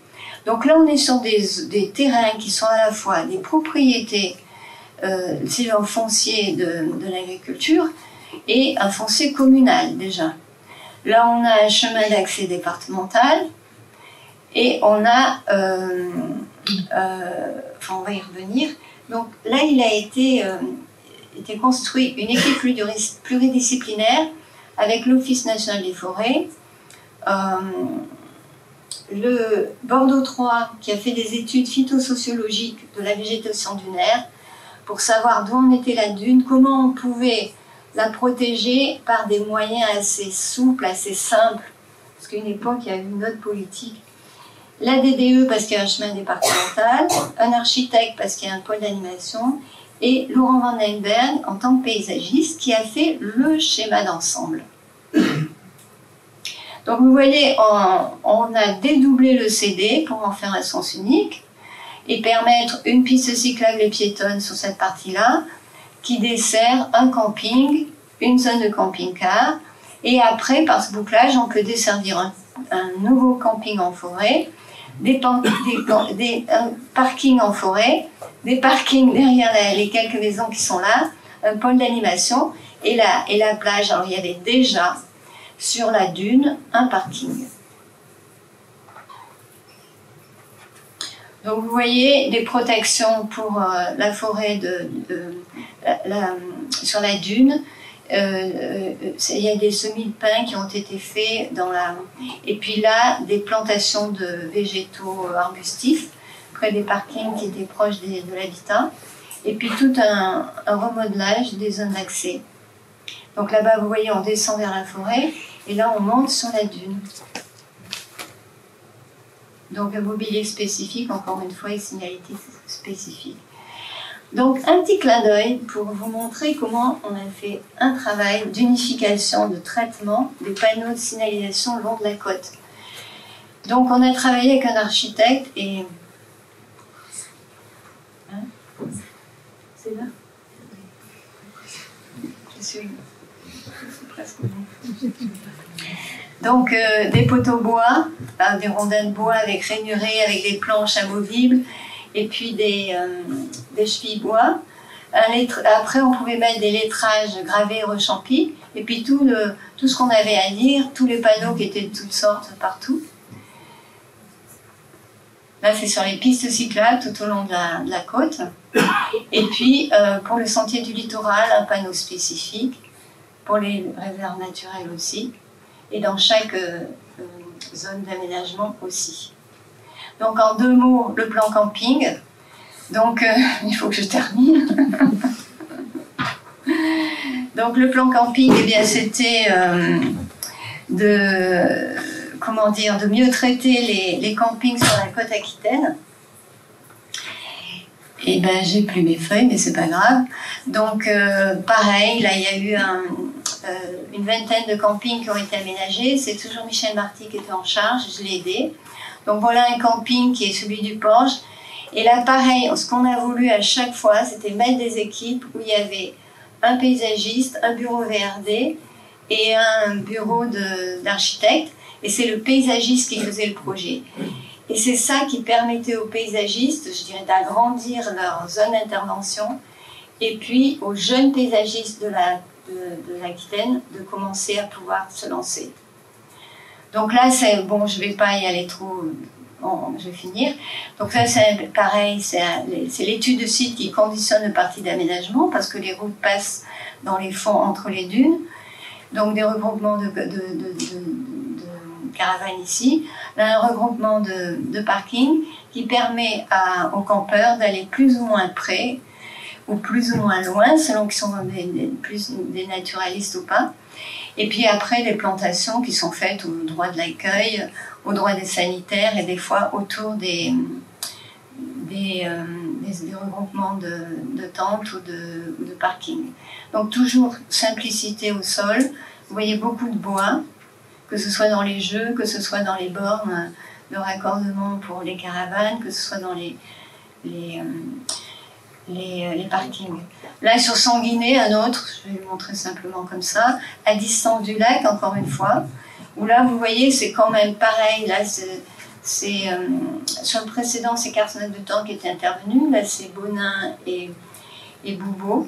Donc là, on est sur des terrains qui sont à la fois des propriétés, c'est un foncier de l'agriculture, et un foncier communal, déjà. Là, on a un chemin d'accès départemental, et on a Enfin, on va y revenir. Donc là, il a été construit une équipe pluridisciplinaire avec l'Office national des forêts, le Bordeaux 3 qui a fait des études phytosociologiques de la végétation dunaire pour savoir d'où en était la dune, comment on pouvait la protéger par des moyens assez souples, assez simples, parce qu'à une époque il y a eu une autre politique. La DDE parce qu'il y a un chemin départemental, un architecte parce qu'il y a un pôle d'animation, et Laurent Van Denberg en tant que paysagiste qui a fait le schéma d'ensemble. Donc vous voyez, on a dédoublé le CD pour en faire un sens unique et permettre une piste cyclable et piétonne sur cette partie-là qui dessert un camping, une zone de camping-car, et après, par ce bouclage, on peut desservir un nouveau camping en forêt, un parking en forêt, des parkings derrière les quelques maisons qui sont là, un pôle d'animation et la plage. Alors il y avait déjà sur la dune un parking. Donc vous voyez des protections pour la forêt sur la dune. Il y a des semis de pins qui ont été faits et puis là des plantations de végétaux arbustifs près des parkings qui étaient proches de l'habitat, et puis tout un remodelage des zones d'accès. Donc là-bas vous voyez on descend vers la forêt et là on monte sur la dune. Donc un mobilier spécifique, encore une fois, et signalité spécifique. Donc un petit clin d'œil pour vous montrer comment on a fait un travail d'unification, de traitement des panneaux de signalisation le long de la côte. Donc on a travaillé avec un architecte et... Hein? C'est là? Je suis... C'est presque bon. Donc des poteaux bois, des rondins de bois avec rainurés, avec des planches amovibles, et puis des chevilles bois. Après, on pouvait mettre des lettrages gravés rechampis, et puis tout ce qu'on avait à lire, tous les panneaux qui étaient de toutes sortes partout. Là, c'est sur les pistes cyclables tout au long de la côte. Et puis, pour le sentier du littoral, un panneau spécifique, pour les réserves naturelles aussi, et dans chaque zone d'aménagement aussi. Donc en 2 mots, le plan camping. Donc il faut que je termine. Donc le plan camping, eh bien c'était de mieux traiter les campings sur la côte aquitaine. Et ben j'ai plus mes feuilles, mais c'est pas grave. Donc pareil, là il y a eu une vingtaine de campings qui ont été aménagés. C'est toujours Michel Marty qui était en charge, je l'ai aidé. Donc voilà un camping qui est celui du Porge. Et là pareil, ce qu'on a voulu à chaque fois, c'était mettre des équipes où il y avait un paysagiste, un bureau VRD et un bureau d'architecte. Et c'est le paysagiste qui faisait le projet. Et c'est ça qui permettait aux paysagistes, je dirais, d'agrandir leur zone d'intervention, et puis aux jeunes paysagistes de l'Aquitaine de commencer à pouvoir se lancer. Donc là, c'est bon, je ne vais pas y aller trop, je vais finir. Donc là, c'est pareil, c'est l'étude de site qui conditionne le parti d'aménagement, parce que les routes passent dans les fonds entre les dunes. Donc des regroupements de caravanes ici, là, un regroupement de parking qui permet aux campeurs d'aller plus ou moins près ou plus ou moins loin, selon qu'ils sont des naturalistes ou pas. Et puis après, les plantations qui sont faites au droit de l'accueil, au droit des sanitaires et des fois autour des regroupements de tentes ou de parking. Donc toujours simplicité au sol. Vous voyez beaucoup de bois, que ce soit dans les jeux, que ce soit dans les bornes de raccordement pour les caravanes, que ce soit dans les parkings. Là, sur Sanguinet, un autre, je vais le montrer simplement comme ça, à distance du lac, encore une fois, où là, vous voyez, c'est quand même pareil. Là, sur le précédent, c'est Carson de Temps qui était intervenu. Là, c'est Bonin et Boubeau.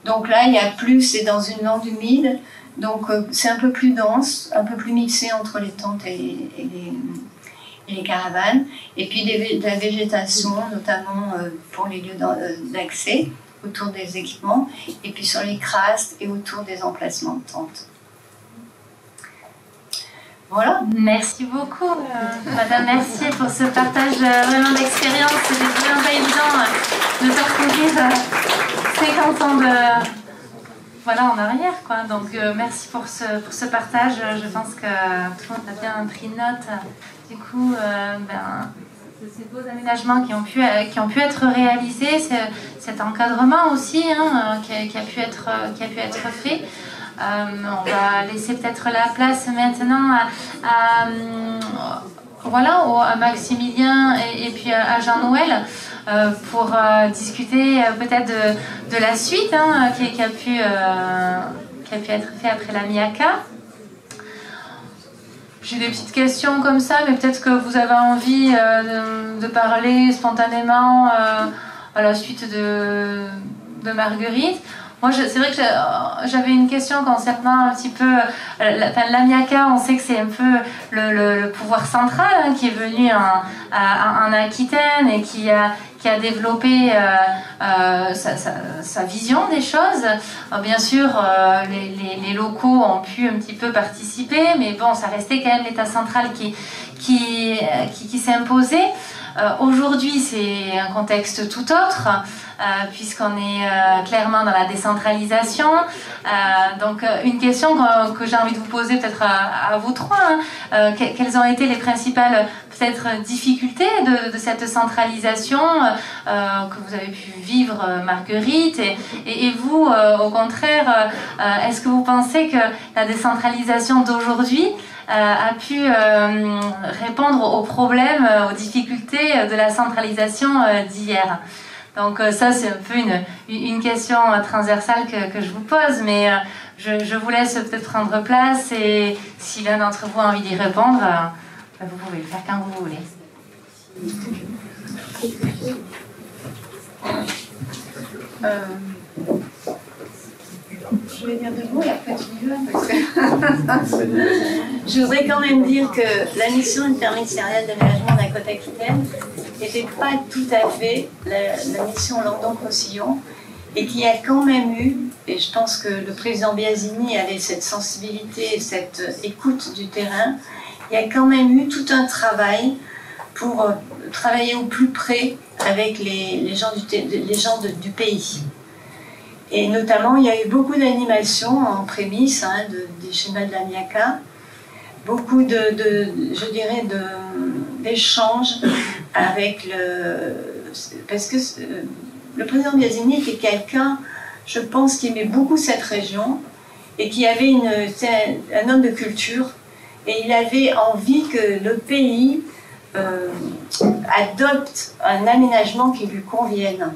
Donc là, il y a plus, c'est dans une lande humide. Donc c'est un peu plus dense, un peu plus mixé entre les tentes et et les caravanes, et puis de la végétation, notamment pour les lieux d'accès autour des équipements, et puis sur les crasses et autour des emplacements de tentes. Voilà. Merci beaucoup, Madame Mercier, pour ce partage vraiment d'expérience. C'était vraiment pas évident de parcourir 50 ans en arrière, quoi. Donc merci pour ce partage. Je pense que tout le monde a bien pris note. Du coup, ces beaux aménagements qui ont pu être réalisés, cet encadrement aussi qui a pu être fait. On va laisser peut-être la place maintenant à Maximilien et puis à Jean-Noël pour discuter peut-être de la suite qui a pu être fait après la MIACA. J'ai des petites questions comme ça, mais peut-être que vous avez envie de parler spontanément à la suite de Marguerite. Moi, c'est vrai que j'avais une question concernant un petit peu la MIACA. On sait que c'est un peu le pouvoir central qui est venu en Aquitaine et qui a développé sa vision des choses. Alors, bien sûr, les locaux ont pu un petit peu participer, mais bon, ça restait quand même l'État central qui s'est imposé. Aujourd'hui, c'est un contexte tout autre, puisqu'on est clairement dans la décentralisation. Donc, une question que j'ai envie de vous poser peut-être à vous trois, quelles ont été les principales peut-être difficultés de cette centralisation que vous avez pu vivre, Marguerite, et vous, au contraire, est-ce que vous pensez que la décentralisation d'aujourd'hui a pu répondre aux problèmes, aux difficultés de la centralisation d'hier? Donc ça, c'est un peu une question transversale que je vous pose, mais je vous laisse peut-être prendre place, et si l'un d'entre vous a envie d'y répondre, vous pouvez le faire quand vous voulez. Je vais dire deux mots et après tu y vas, parce que je voudrais quand même dire que la mission interministérielle d'aménagement de la côte aquitaine n'était pas tout à fait la mission Languedoc-Roussillon, et qu'il y a quand même eu, et je pense que le président Biasini avait cette sensibilité et cette écoute du terrain, il y a quand même eu tout un travail pour travailler au plus près avec les gens du pays. Et notamment, il y a eu beaucoup d'animations en prémisse des schémas de la MIACA, beaucoup d'échanges avec parce que le président Biasini était quelqu'un, je pense, qui aimait beaucoup cette région et qui avait un homme de culture, et il avait envie que le pays adopte un aménagement qui lui convienne.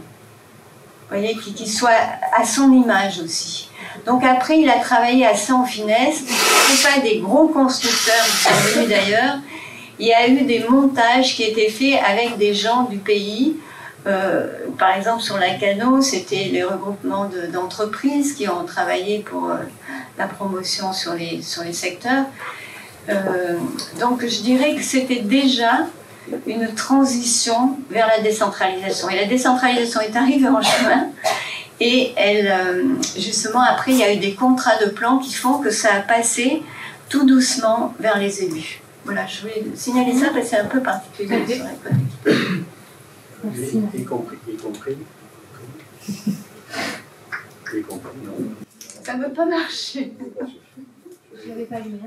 Vous voyez, qui soit à son image aussi. Donc après, il a travaillé assez en finesse. Ce pas des gros constructeurs qui sont venus d'ailleurs. Il y a eu des montages qui étaient faits avec des gens du pays. Par exemple, sur la Cano, c'était les regroupements d'entreprises qui ont travaillé pour la promotion sur les secteurs. Donc je dirais que c'était déjà une transition vers la décentralisation. Et la décentralisation est arrivée en chemin, et justement après il y a eu des contrats de plan qui font que ça a passé tout doucement vers les élus. Voilà, je voulais signaler ça parce que c'est un peu particulier sur la côte. Merci. Y compris, non. Ça ne veut pas marcher. Je n'avais pas lu.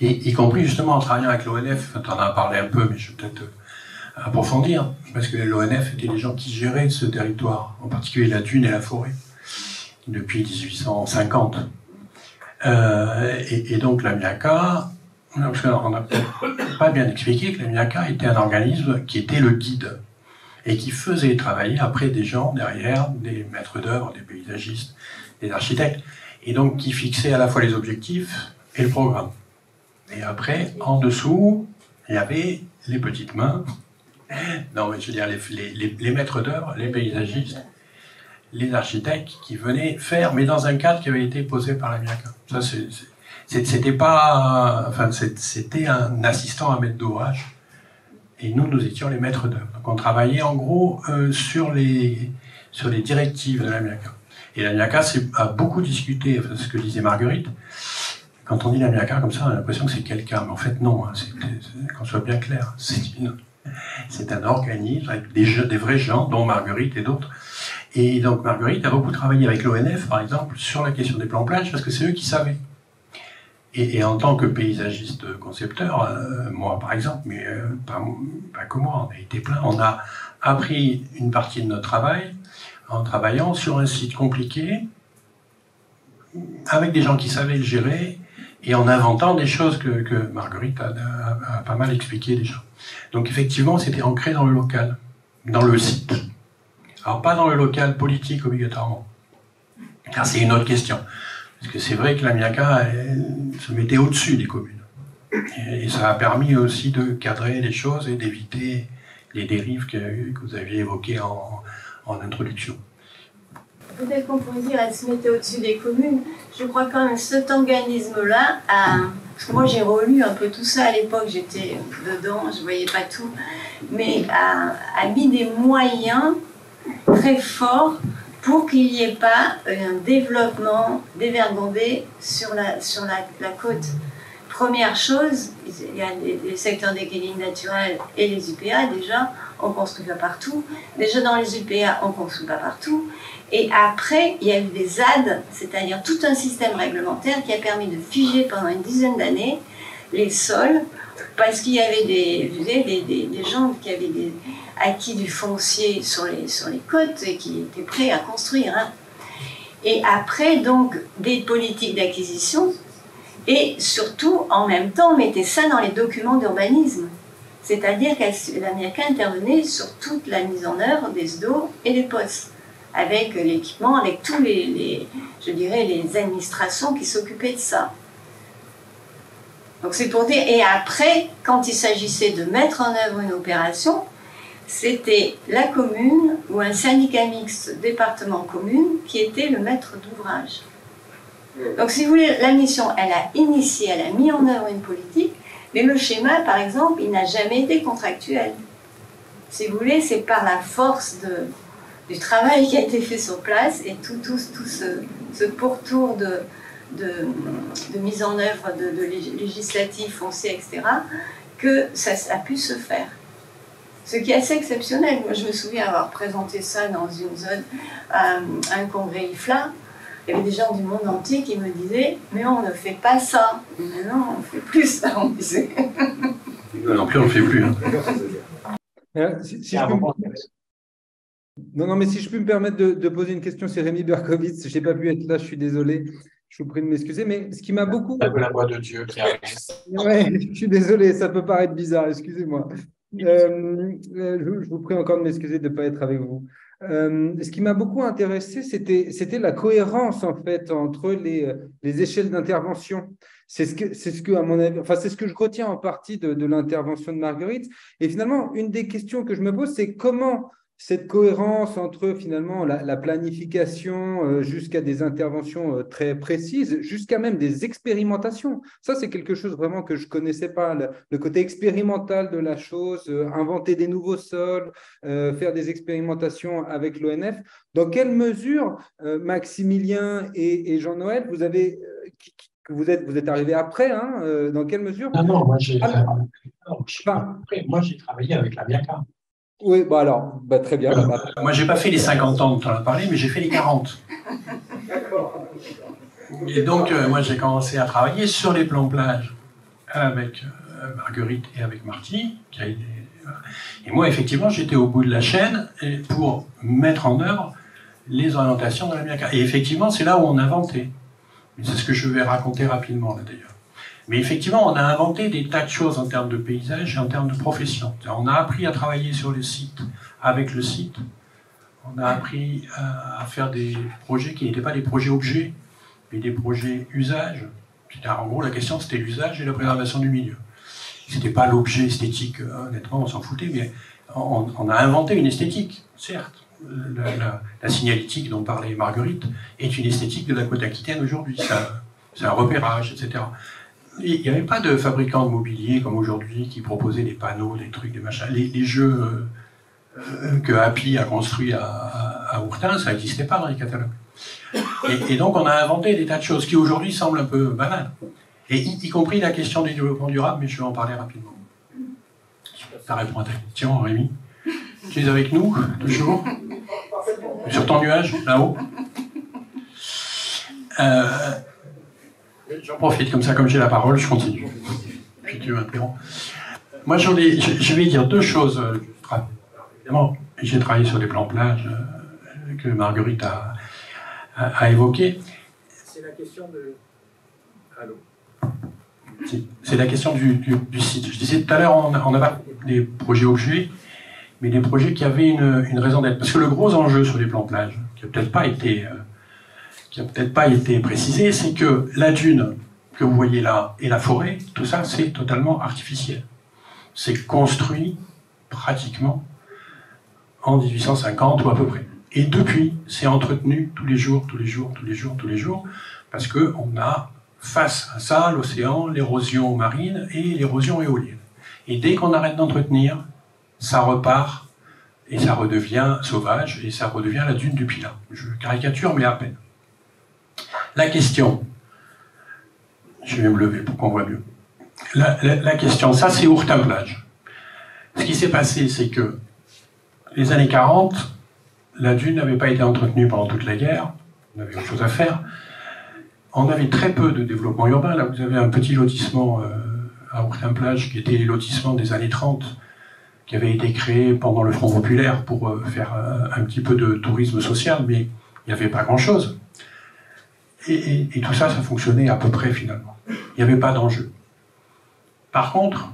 Y compris justement en travaillant avec l'ONF, tu en as parlé un peu, mais je vais peut-être approfondir, parce que l'ONF était les gens qui géraient ce territoire, en particulier la dune et la forêt, depuis 1850. Et donc la MIACA, parce qu'on n'a peut-être pas bien expliqué que la MIACA était un organisme qui était le guide, et qui faisait travailler après des gens derrière, des maîtres d'œuvre, des paysagistes, des architectes, et donc qui fixait à la fois les objectifs et le programme. Et après, en dessous, il y avait les petites mains, non mais je veux dire les maîtres d'œuvre, les paysagistes, les architectes qui venaient faire, mais dans un cadre qui avait été posé par la MIACA. Ça, c'était pas, enfin, c'était un assistant à maître d'ouvrage. Et nous étions les maîtres d'œuvre. Donc on travaillait en gros sur les directives de la MIACA. Et la MIACA a beaucoup discuté, enfin, ce que disait Marguerite. Quand on dit la MIACA comme ça, on a l'impression que c'est quelqu'un. Mais en fait, non, hein, qu'on soit bien clair. C'est un organisme avec des vrais gens, dont Marguerite et d'autres. Et donc Marguerite a beaucoup travaillé avec l'ONF, par exemple, sur la question des plans plages, parce que c'est eux qui savaient. Et en tant que paysagiste concepteur, moi par exemple, mais pas que moi, on a été plein, on a appris une partie de notre travail en travaillant sur un site compliqué, avec des gens qui savaient le gérer, et en inventant des choses que Marguerite a pas mal expliqué déjà. Donc effectivement, c'était ancré dans le local, dans le site. Alors pas dans le local politique obligatoirement, car c'est une autre question. Parce que c'est vrai que la MIACA se mettait au-dessus des communes. Et ça a permis aussi de cadrer les choses et d'éviter les dérives que vous aviez évoquées en introduction. Peut-être qu'on pourrait dire qu'elle se mettait au-dessus des communes. Je crois quand même que cet organisme-là a... Parce que moi j'ai relu un peu tout ça à l'époque, j'étais dedans, je ne voyais pas tout. Mais a mis des moyens très forts pour qu'il n'y ait pas un développement dévergondé sur la côte. Première chose, il y a les secteurs d'équilibre naturel et les UPA déjà, on ne construit pas partout. Déjà dans les UPA, on ne construit pas partout. Et après, il y a eu des ZAD, c'est-à-dire tout un système réglementaire qui a permis de figer pendant une dizaine d'années les sols, parce qu'il y avait des gens qui avaient acquis du foncier sur les côtes et qui étaient prêts à construire. Hein. Et après, donc, des politiques d'acquisition, et surtout, en même temps, on mettait ça dans les documents d'urbanisme. C'est-à-dire que la MIACA intervenait sur toute la mise en œuvre des SDO et des POS, avec l'équipement, avec tous je dirais, les administrations qui s'occupaient de ça. Donc c'est pour dire, et après, quand il s'agissait de mettre en œuvre une opération, c'était la commune ou un syndicat mixte département-commune qui était le maître d'ouvrage. Donc si vous voulez, la mission, elle a initié, elle a mis en œuvre une politique, mais le schéma, par exemple, il n'a jamais été contractuel. Si vous voulez, c'est par la force du travail qui a été fait sur place et tout ce pourtour de mise en œuvre de législatifs, fonciers, etc., que ça a pu se faire. Ce qui est assez exceptionnel. Moi, je me souviens avoir présenté ça dans une zone, un congrès IFLA. Il y avait des gens du monde entier qui me disaient « Mais on ne fait pas ça. » Mais non, on ne fait plus ça, on disait. Non plus, on ne fait plus. Hein. Non, mais si je peux me permettre de poser une question, c'est Rémi Berkowitz. Je n'ai pas pu être là, je suis désolé. Je vous prie de m'excuser. Mais ce qui m'a beaucoup... La voix de Dieu qui arrive. Ouais, je suis désolé, ça peut paraître bizarre, excusez-moi. Je vous prie encore de m'excuser de ne pas être avec vous. Ce qui m'a beaucoup intéressé, c'était la cohérence en fait entre les échelles d'intervention. C'est ce que, à mon avis, enfin c'est ce que je retiens en partie de l'intervention de Marguerite. Et finalement, une des questions que je me pose, c'est comment cette cohérence entre finalement la planification jusqu'à des interventions très précises, jusqu'à même des expérimentations. Ça, c'est quelque chose vraiment que je ne connaissais pas, le côté expérimental de la chose, inventer des nouveaux sols, faire des expérimentations avec l'ONF. Dans quelle mesure, Maximilien et Jean-Noël, vous êtes arrivés après, hein, dans quelle mesure? Non, moi j'ai travaillé avec la MIACA. Oui, alors, très bien. Moi, je n'ai pas fait les 50 ans dont on a parlé, mais j'ai fait les 40. D'accord. Et donc, moi, j'ai commencé à travailler sur les plans plage avec Marguerite et avec Marty. Et moi, effectivement, j'étais au bout de la chaîne pour mettre en œuvre les orientations de la MIACA. Et effectivement, c'est là où on a inventé. C'est ce que je vais raconter rapidement, là, d'ailleurs. Mais effectivement, on a inventé des tas de choses en termes de paysage et en termes de profession. On a appris à travailler sur le site, avec le site. On a appris à faire des projets qui n'étaient pas des projets objets, mais des projets usage. En gros, la question, c'était l'usage et la préservation du milieu. C'était pas l'objet esthétique, honnêtement, on s'en foutait, mais on a inventé une esthétique, certes. La signalétique dont parlait Marguerite est une esthétique de la Côte-Aquitaine aujourd'hui. c'est un repérage, etc. Il n'y avait pas de fabricants de mobilier comme aujourd'hui qui proposaient des panneaux, des trucs, des machins. Les jeux que Happy a construits à Ourtin, ça n'existait pas dans les catalogues. Et donc on a inventé des tas de choses qui aujourd'hui semblent un peu banales. Et y compris la question du développement durable, mais je vais en parler rapidement. Ça répond à ta question, Rémi. Tu es avec nous, toujours? Sur ton nuage, là-haut? J'en profite, comme ça, comme j'ai la parole, je continue. Puis tu m'interromps. Moi, je vais dire deux choses. Évidemment, j'ai travaillé sur les plans plages que Marguerite a évoquées. C'est la question de... Allô? C'est la question du site. Je disais tout à l'heure, on n'a pas des projets objets, mais des projets qui avaient une raison d'être. Parce que le gros enjeu sur les plans plages, qui n'a peut-être pas été précisé, c'est que la dune que vous voyez là et la forêt, tout ça, c'est totalement artificiel. C'est construit pratiquement en 1850 ou à peu près. Et depuis, c'est entretenu tous les jours, parce qu'on a face à ça l'océan, l'érosion marine et l'érosion éolienne. Et dès qu'on arrête d'entretenir, ça repart et ça redevient sauvage et ça redevient la dune du Pilat. Je caricature, mais à peine. La question, je vais me lever pour qu'on voit mieux. La question, ça c'est Ourtin-Plage. Ce qui s'est passé, c'est que les années 40, la dune n'avait pas été entretenue pendant toute la guerre, on avait autre chose à faire. On avait très peu de développement urbain. Là, vous avez un petit lotissement à Ourtin-Plage qui était le lotissement des années 30, qui avait été créé pendant le Front populaire pour faire un petit peu de tourisme social, mais il n'y avait pas grand-chose. Et tout ça, ça fonctionnait à peu près finalement. Il n'y avait pas d'enjeu. Par contre,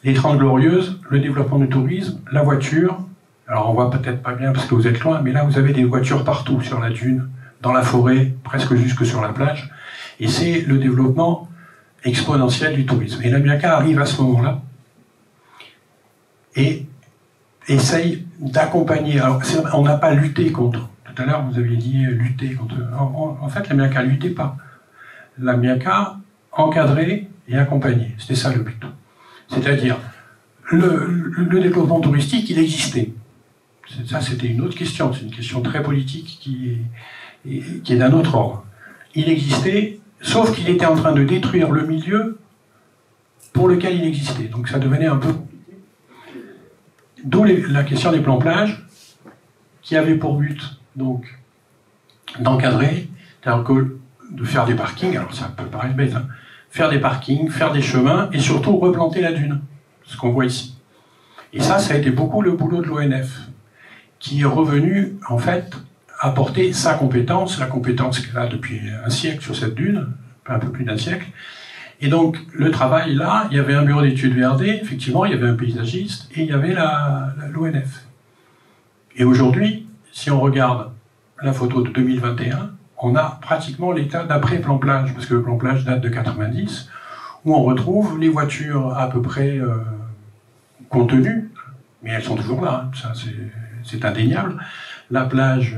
les 30 Glorieuses, le développement du tourisme, la voiture, alors on voit peut-être pas bien parce que vous êtes loin, mais là vous avez des voitures partout sur la dune, dans la forêt, presque jusque sur la plage, et c'est le développement exponentiel du tourisme. Et l'Amiaca arrive à ce moment-là et essaye d'accompagner. Alors, on n'a pas lutté contre. Tout à l'heure, vous aviez dit lutter contre. En fait, l'Amiaca ne luttait pas. L'Amiaca encadrait et accompagnait. C'était ça le but. C'est-à-dire, le développement touristique, il existait. Ça, c'était une autre question. C'est une question très politique qui est d'un autre ordre. Il existait, sauf qu'il était en train de détruire le milieu pour lequel il existait. Donc ça devenait un peu compliqué. D'où la question des plans plages, qui avait pour but donc d'encadrer, c'est-à-dire de faire des parkings, alors ça peut paraître bête, hein, faire des parkings, faire des chemins, et surtout replanter la dune, ce qu'on voit ici. Et ça a été beaucoup le boulot de l'ONF, qui est revenu, en fait, apporter sa compétence, la compétence qu'elle a depuis un siècle sur cette dune, un peu plus d'un siècle. Et donc, le travail, là, il y avait un bureau d'études VRD, effectivement, il y avait un paysagiste, et il y avait l'ONF. Et aujourd'hui, si on regarde la photo de 2021, on a pratiquement l'état d'après-plan plage, parce que le plan plage date de 90, où on retrouve les voitures à peu près contenues, mais elles sont toujours là, hein, ça c'est indéniable, la plage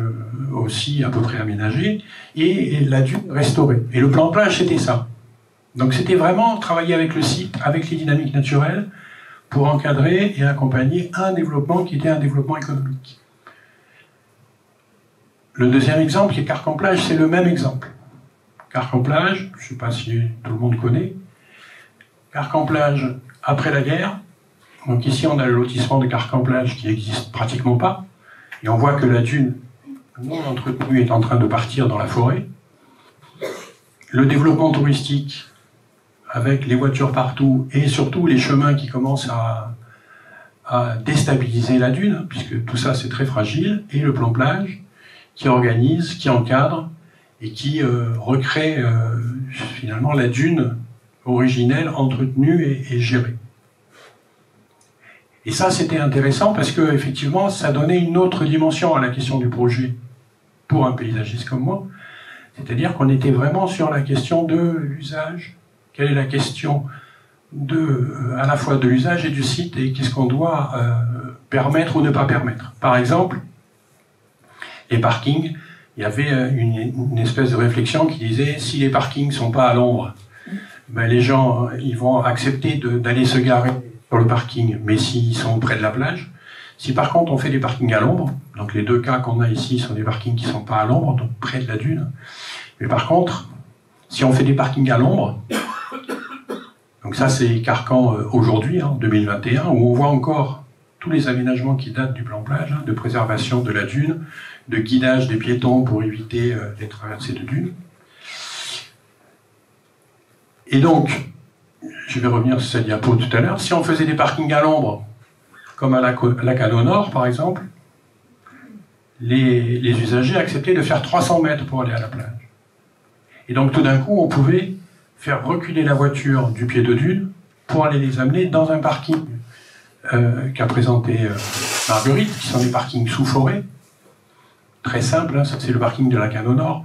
aussi à peu près aménagée, et la dune restaurée. Et le plan plage, c'était ça. Donc c'était vraiment travailler avec le site, avec les dynamiques naturelles, pour encadrer et accompagner un développement qui était un développement économique. Le deuxième exemple, qui est Carcan-Plage, c'est le même exemple. Carcan-Plage, je ne sais pas si tout le monde connaît, Carcan-Plage après la guerre. Donc ici, on a le lotissement de Carcan-Plage qui n'existe pratiquement pas. Et on voit que la dune non entretenue est en train de partir dans la forêt. Le développement touristique, avec les voitures partout, et surtout les chemins qui commencent à déstabiliser la dune, puisque tout ça c'est très fragile, et le plan plage, qui organise, qui encadre, et qui recrée finalement la dune originelle, entretenue et gérée. Et ça, c'était intéressant parce que effectivement, ça donnait une autre dimension à la question du projet pour un paysagiste comme moi. C'est-à-dire qu'on était vraiment sur la question de l'usage. Quelle est la question à la fois de l'usage et du site, et qu'est-ce qu'on doit permettre ou ne pas permettre. Par exemple, les parkings, il y avait une espèce de réflexion qui disait si les parkings sont pas à l'ombre, ben les gens ils vont accepter d'aller se garer sur le parking, mais s'ils sont près de la plage. Si par contre on fait des parkings à l'ombre, donc les deux cas qu'on a ici sont des parkings qui sont pas à l'ombre, donc près de la dune. Mais par contre, si on fait des parkings à l'ombre, donc ça c'est Carcan aujourd'hui, en 2021, où on voit encore tous les aménagements qui datent du plan plage, de préservation de la dune, de guidage des piétons pour éviter les traversées de dunes. Et donc, je vais revenir sur cette diapo tout à l'heure, si on faisait des parkings à l'ombre, comme à la Cano Nord par exemple, les usagers acceptaient de faire 300 mètres pour aller à la plage. Et donc tout d'un coup, on pouvait faire reculer la voiture du pied de dune pour aller les amener dans un parking qu'a présenté Marguerite, qui sont des parkings sous forêt. Très simple, hein, c'est le parking de la Cano Nord.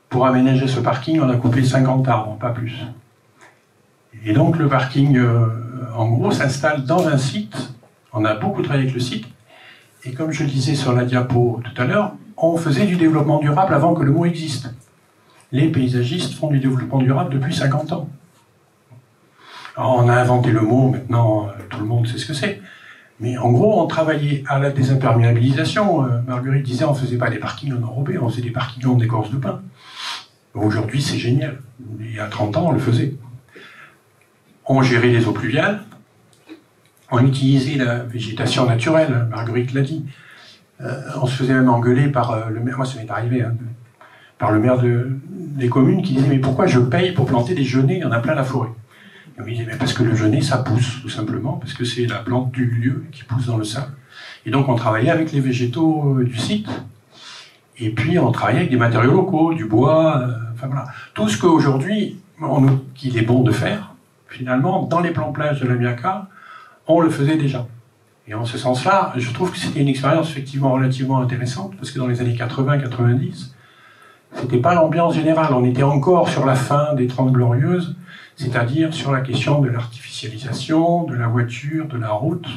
Pour aménager ce parking, on a coupé 50 arbres, pas plus. Et donc le parking, en gros, s'installe dans un site. On a beaucoup travaillé avec le site. Et comme je le disais sur la diapo tout à l'heure, on faisait du développement durable avant que le mot existe. Les paysagistes font du développement durable depuis 50 ans. Alors, on a inventé le mot, maintenant tout le monde sait ce que c'est. Mais en gros, on travaillait à la désimperméabilisation. Marguerite disait on ne faisait pas des parkings en enrobé, on faisait des parkings en écorce de pin. Aujourd'hui, c'est génial. Il y a 30 ans, on le faisait. On gérait les eaux pluviales. On utilisait la végétation naturelle, Marguerite l'a dit. On se faisait même engueuler par le maire, moi ça m'est arrivé, hein, par le maire des communes qui disait mais pourquoi je paye pour planter des genêts, il y en a plein la forêt. Et on disait mais parce que le genêt ça pousse tout simplement, parce que c'est la plante du lieu qui pousse dans le sable. Et donc on travaillait avec les végétaux du site, et puis on travaillait avec des matériaux locaux, du bois, enfin voilà. Tout ce qu'aujourd'hui, qu'il est bon de faire, finalement, dans les plans plages de la Miaka, on le faisait déjà. Et en ce sens-là, je trouve que c'était une expérience effectivement relativement intéressante, parce que dans les années 80-90, c'était pas l'ambiance générale. On était encore sur la fin des 30 Glorieuses, c'est-à-dire sur la question de l'artificialisation, de la voiture, de la route.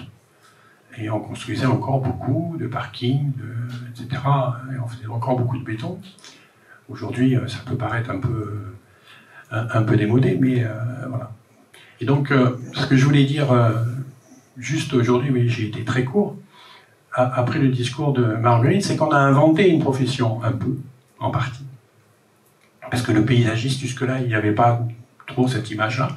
Et on construisait encore beaucoup de parkings, etc. Et on faisait encore beaucoup de béton. Aujourd'hui, ça peut paraître un peu démodé, mais voilà. Et donc, ce que je voulais dire... juste aujourd'hui, oui, j'ai été très court, après le discours de Marguerite, c'est qu'on a inventé une profession, un peu, en partie. Parce que le paysagiste, jusque-là, il n'y avait pas trop cette image-là.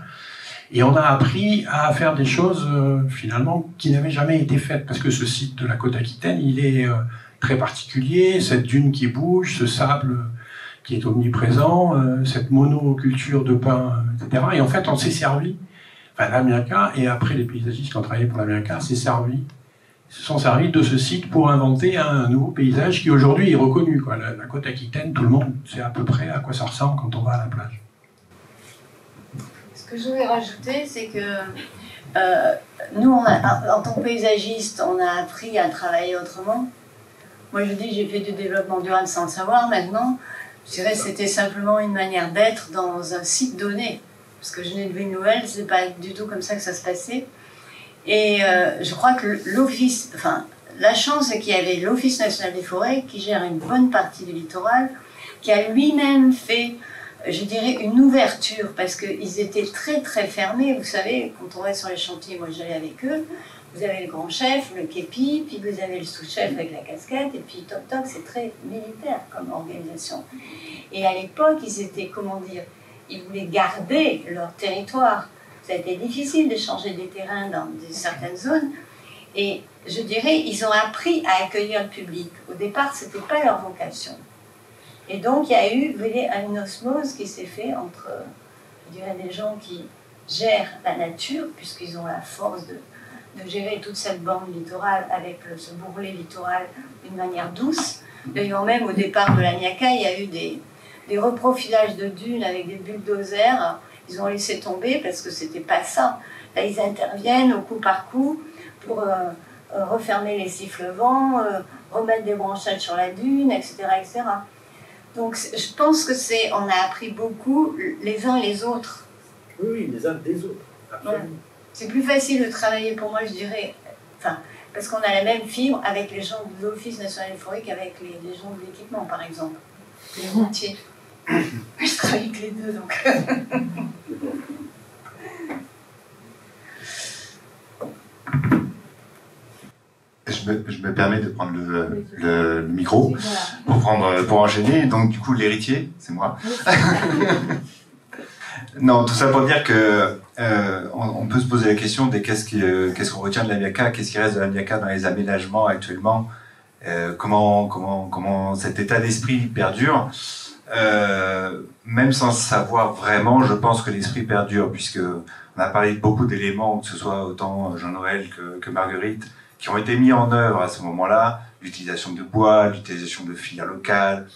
Et on a appris à faire des choses, finalement, qui n'avaient jamais été faites. Parce que ce site de la côte aquitaine, il est très particulier, cette dune qui bouge, ce sable qui est omniprésent, cette monoculture de pin, etc. Et en fait, on s'est servi, enfin, la Miaka, et après les paysagistes qui ont travaillé pour la Miaka, se sont servis de ce site pour inventer un nouveau paysage qui aujourd'hui est reconnu, quoi. La côte aquitaine, tout le monde sait à peu près à quoi ça ressemble quand on va à la plage. Ce que je voulais rajouter, c'est que nous, en tant que paysagiste, on a appris à travailler autrement. Moi, je dis, j'ai fait du développement durable sans le savoir. Maintenant, je dirais que c'était simplement une manière d'être dans un site donné. Parce que je venais de Ville Nouvelle, c'est pas du tout comme ça que ça se passait. Et je crois que l'office, enfin, la chance, c'est qu'il y avait l'Office national des forêts qui gère une bonne partie du littoral, qui a lui-même fait, je dirais, une ouverture, parce qu'ils étaient très très fermés. Vous savez, quand on va sur les chantiers, moi j'allais avec eux, vous avez le grand chef, le képi, puis vous avez le sous-chef avec la casquette, et puis toc toc, c'est très militaire comme organisation. Et à l'époque, ils étaient, comment dire, ils voulaient garder leur territoire. Ça a été difficile de changer des terrains dans certaines zones. Et je dirais, ils ont appris à accueillir le public. Au départ, ce n'était pas leur vocation. Et donc, il y a eu, vous voyez, une osmose qui s'est faite entre, je dirais, des gens qui gèrent la nature, puisqu'ils ont la force de gérer toute cette bande littorale avec ce bourrelet littoral d'une manière douce. D'ailleurs, même au départ de la Miaka, il y a eu des reprofilages de dunes avec des bulldozers. Ils ont laissé tomber parce que c'était pas ça. Là, ils interviennent au coup par coup pour refermer les sifflevents, remettre des branchages sur la dune, etc., etc. Donc, je pense que on a appris beaucoup les uns les autres. Oui, les uns des autres. Absolument. Ouais. C'est plus facile de travailler pour moi, je dirais, enfin, parce qu'on a la même fibre avec les gens de l'Office national des forêts qu'avec les gens de l'équipement, par exemple. La moitié. Je travaille avec les deux, donc. Je me permets de prendre le micro pour enchaîner. Donc, du coup, l'héritier, c'est moi. Non, tout ça pour dire que on peut se poser la question de qu'est-ce qu'on retient de la MIACA, qu'est-ce qui reste de la MIACA dans les aménagements actuellement, comment cet état d'esprit perdure. Même sans savoir vraiment, je pense que l'esprit perdure, puisque on a parlé de beaucoup d'éléments, que ce soit autant Jean-Noël que Marguerite, qui ont été mis en œuvre à ce moment-là, l'utilisation de bois, l'utilisation de filières locales,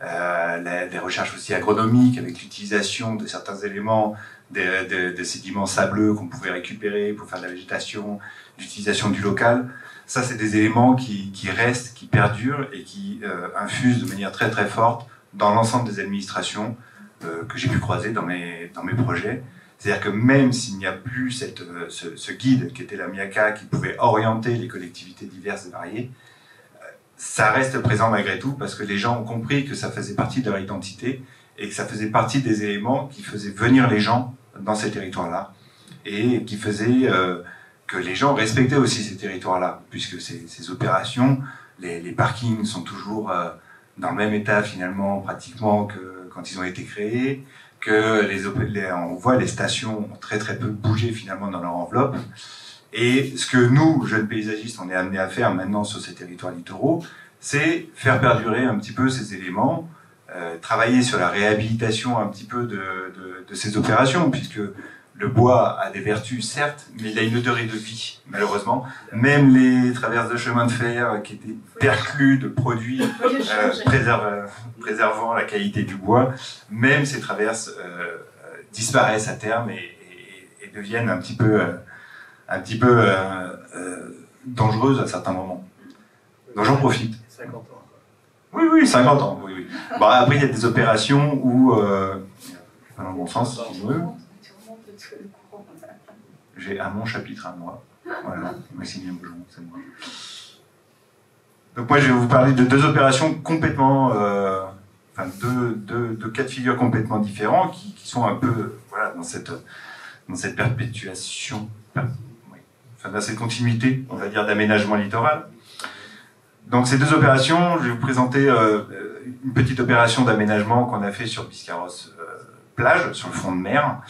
les recherches aussi agronomiques avec l'utilisation de certains éléments, des sédiments sableux qu'on pouvait récupérer pour faire de la végétation, l'utilisation du local. Ça, c'est des éléments qui restent, qui perdurent et qui infusent de manière très très forte dans l'ensemble des administrations que j'ai pu croiser dans mes projets. C'est-à-dire que même s'il n'y a plus ce guide qui était la MIACA, qui pouvait orienter les collectivités diverses et variées, ça reste présent malgré tout, parce que les gens ont compris que ça faisait partie de leur identité et que ça faisait partie des éléments qui faisaient venir les gens dans ces territoires-là et qui faisaient que les gens respectaient aussi ces territoires-là, puisque ces opérations, les parkings sont toujours dans le même état finalement pratiquement que quand ils ont été créés, que on voit les stations ont très très peu bougé finalement dans leur enveloppe. Et ce que nous, jeunes paysagistes, on est amenés à faire maintenant sur ces territoires littoraux, c'est faire perdurer un petit peu ces éléments, travailler sur la réhabilitation un petit peu de ces opérations, puisque le bois a des vertus, certes, mais il a une durée de vie, malheureusement. Même les traverses de chemin de fer qui étaient perclus de produits préservant la qualité du bois, même ces traverses disparaissent à terme et deviennent un petit peu dangereuses à certains moments. Donc j'en profite. 50 ans. Oui, 50 ans. Oui. Bon, après, il y a des opérations où, pas dans le bon sens, si tu veux. J'ai à mon chapitre à moi. Voilà, Maximilien Bougeon, c'est moi. Donc moi, je vais vous parler de deux opérations complètement, deux cas de figure complètement différents qui sont un peu, voilà, dans cette perpétuation, dans cette continuité, on va dire, d'aménagement littoral. Donc ces deux opérations, je vais vous présenter une petite opération d'aménagement qu'on a fait sur Biscarrosse plage, sur le front de mer,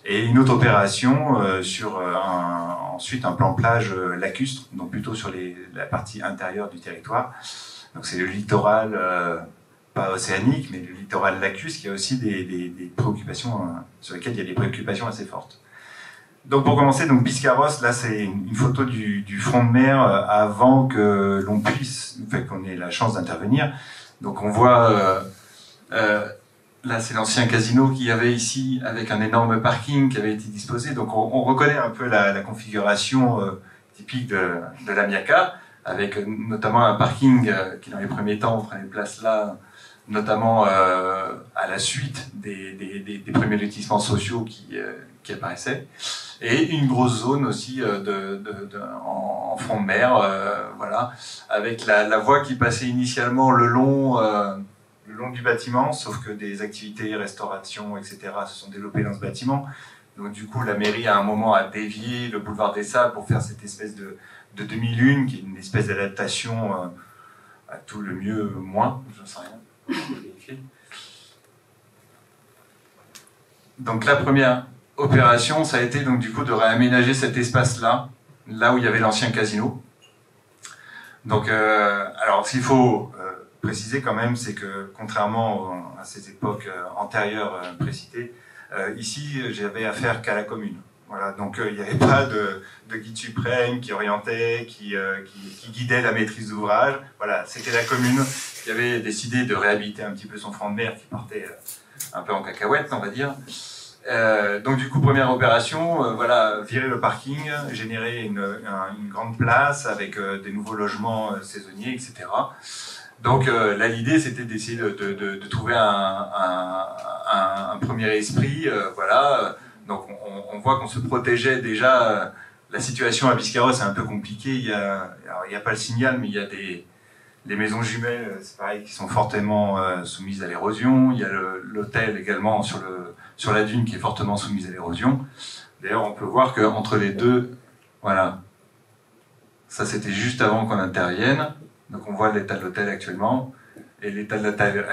et une autre opération sur ensuite un plan plage lacustre, donc plutôt sur la partie intérieure du territoire. Donc c'est le littoral, pas océanique, mais le littoral lacustre, qui a aussi des préoccupations sur lesquelles il y a des préoccupations assez fortes. Donc pour commencer, donc Biscarrosse, là c'est une photo du front de mer avant que l'on puisse, qu'on ait la chance d'intervenir. Donc on voit là, c'est l'ancien casino qu'il y avait ici, avec un énorme parking qui avait été disposé. Donc, on reconnaît un peu la configuration typique de la MIACA, avec notamment un parking qui, dans les premiers temps, prenait place là, notamment à la suite des premiers lotissements sociaux qui apparaissaient, et une grosse zone aussi en front de mer, voilà, avec la voie qui passait initialement le long du bâtiment, sauf que des activités, restauration, etc. se sont développées dans ce bâtiment. Donc du coup, la mairie, à un moment, a dévié le boulevard des Sables pour faire cette espèce de demi-lune, qui est une espèce d'adaptation à tout le mieux moins, je ne sais rien. Donc la première opération, ça a été donc du coup de réaménager cet espace-là, là où il y avait l'ancien casino. Donc, alors ce qu'il faut préciser quand même, c'est que contrairement à ces époques antérieures précitées, ici j'avais affaire qu'à la commune. Voilà, donc il n'y avait pas de guide suprême qui orientait, qui guidait la maîtrise d'ouvrage. Voilà, c'était la commune qui avait décidé de réhabiliter un petit peu son front de mer qui partait un peu en cacahuète, on va dire. Donc du coup, première opération, voilà, virer le parking, générer une grande place avec des nouveaux logements saisonniers, etc. Donc là, l'idée, c'était d'essayer de trouver un premier esprit, voilà. Donc on voit qu'on se protégeait déjà. La situation à Biscarrosse est un peu compliquée. Il y a pas le signal, mais il y a Les maisons jumelles, c'est pareil, qui sont fortement soumises à l'érosion. Il y a l'hôtel également sur la dune qui est fortement soumise à l'érosion. D'ailleurs, on peut voir qu'entre les deux, voilà, ça c'était juste avant qu'on intervienne. Donc on voit l'état de l'hôtel actuellement et l'état de l'hôtel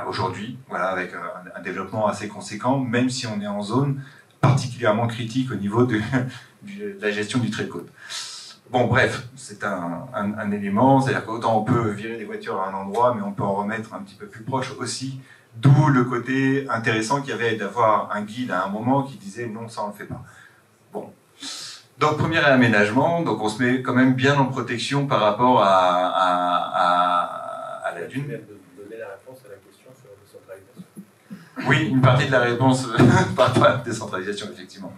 aujourd'hui, voilà, avec un développement assez conséquent, même si on est en zone particulièrement critique au niveau de la gestion du trait de côte. Bon, bref, c'est un élément, c'est-à-dire qu'autant on peut virer des voitures à un endroit, mais on peut en remettre un petit peu plus proche aussi, d'où le côté intéressant qu'il y avait d'avoir un guide à un moment qui disait non, ça on le fait pas. Bon. Donc, premier aménagement, donc on se met quand même bien en protection par rapport à la dune. Donner la réponse à la question sur la décentralisation. Oui, une partie de la réponse par rapport à la décentralisation, effectivement.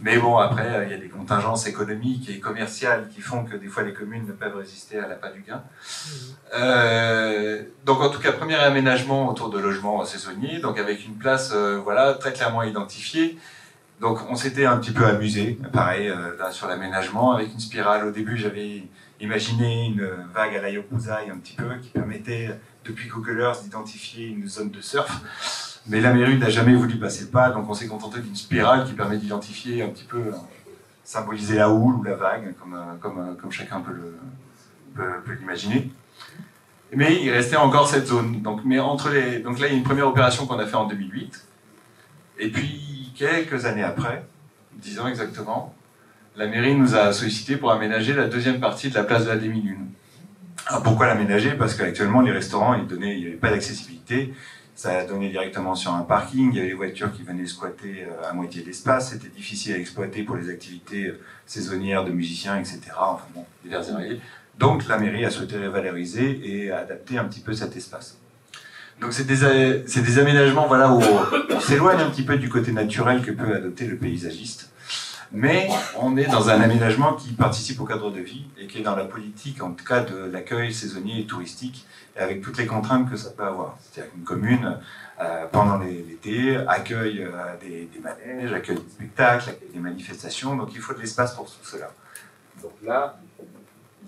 Mais bon, après, il y a des contingences économiques et commerciales qui font que des fois les communes ne peuvent résister à l'appât du gain. Donc en tout cas, premier aménagement autour de logements saisonniers, donc avec une place voilà, très clairement identifiée. Donc on s'était un petit peu amusé, pareil, là, sur l'aménagement, avec une spirale. Au début, j'avais imaginé une vague à la Yokuzai un petit peu, qui permettait, depuis Google Earth, d'identifier une zone de surf. Mais la mairie n'a jamais voulu passer le pas, donc on s'est contenté d'une spirale qui permet d'identifier un petit peu, symboliser la houle ou la vague, comme chacun peut l'imaginer. Mais il restait encore cette zone. Donc là, il y a une première opération qu'on a fait en 2008. Et puis, quelques années après, 10 ans exactement, la mairie nous a sollicité pour aménager la deuxième partie de la place de la Demi-Lune. Alors pourquoi l'aménager? Parce qu'actuellement, les restaurants, il n'y avait pas d'accessibilité. Ça a donné directement sur un parking, il y avait les voitures qui venaient squatter à moitié l'espace, c'était difficile à exploiter pour les activités saisonnières de musiciens, etc. Enfin bon, divers et variés. Donc la mairie a souhaité revaloriser et adapter un petit peu cet espace. Donc c'est des aménagements voilà, où on s'éloigne un petit peu du côté naturel que peut adopter le paysagiste, mais on est dans un aménagement qui participe au cadre de vie et qui est dans la politique, en tout cas, de l'accueil saisonnier et touristique, avec toutes les contraintes que ça peut avoir. C'est-à-dire qu'une commune, pendant l'été, accueille des manèges, accueille des spectacles, accueille des manifestations, donc il faut de l'espace pour tout cela. Donc là,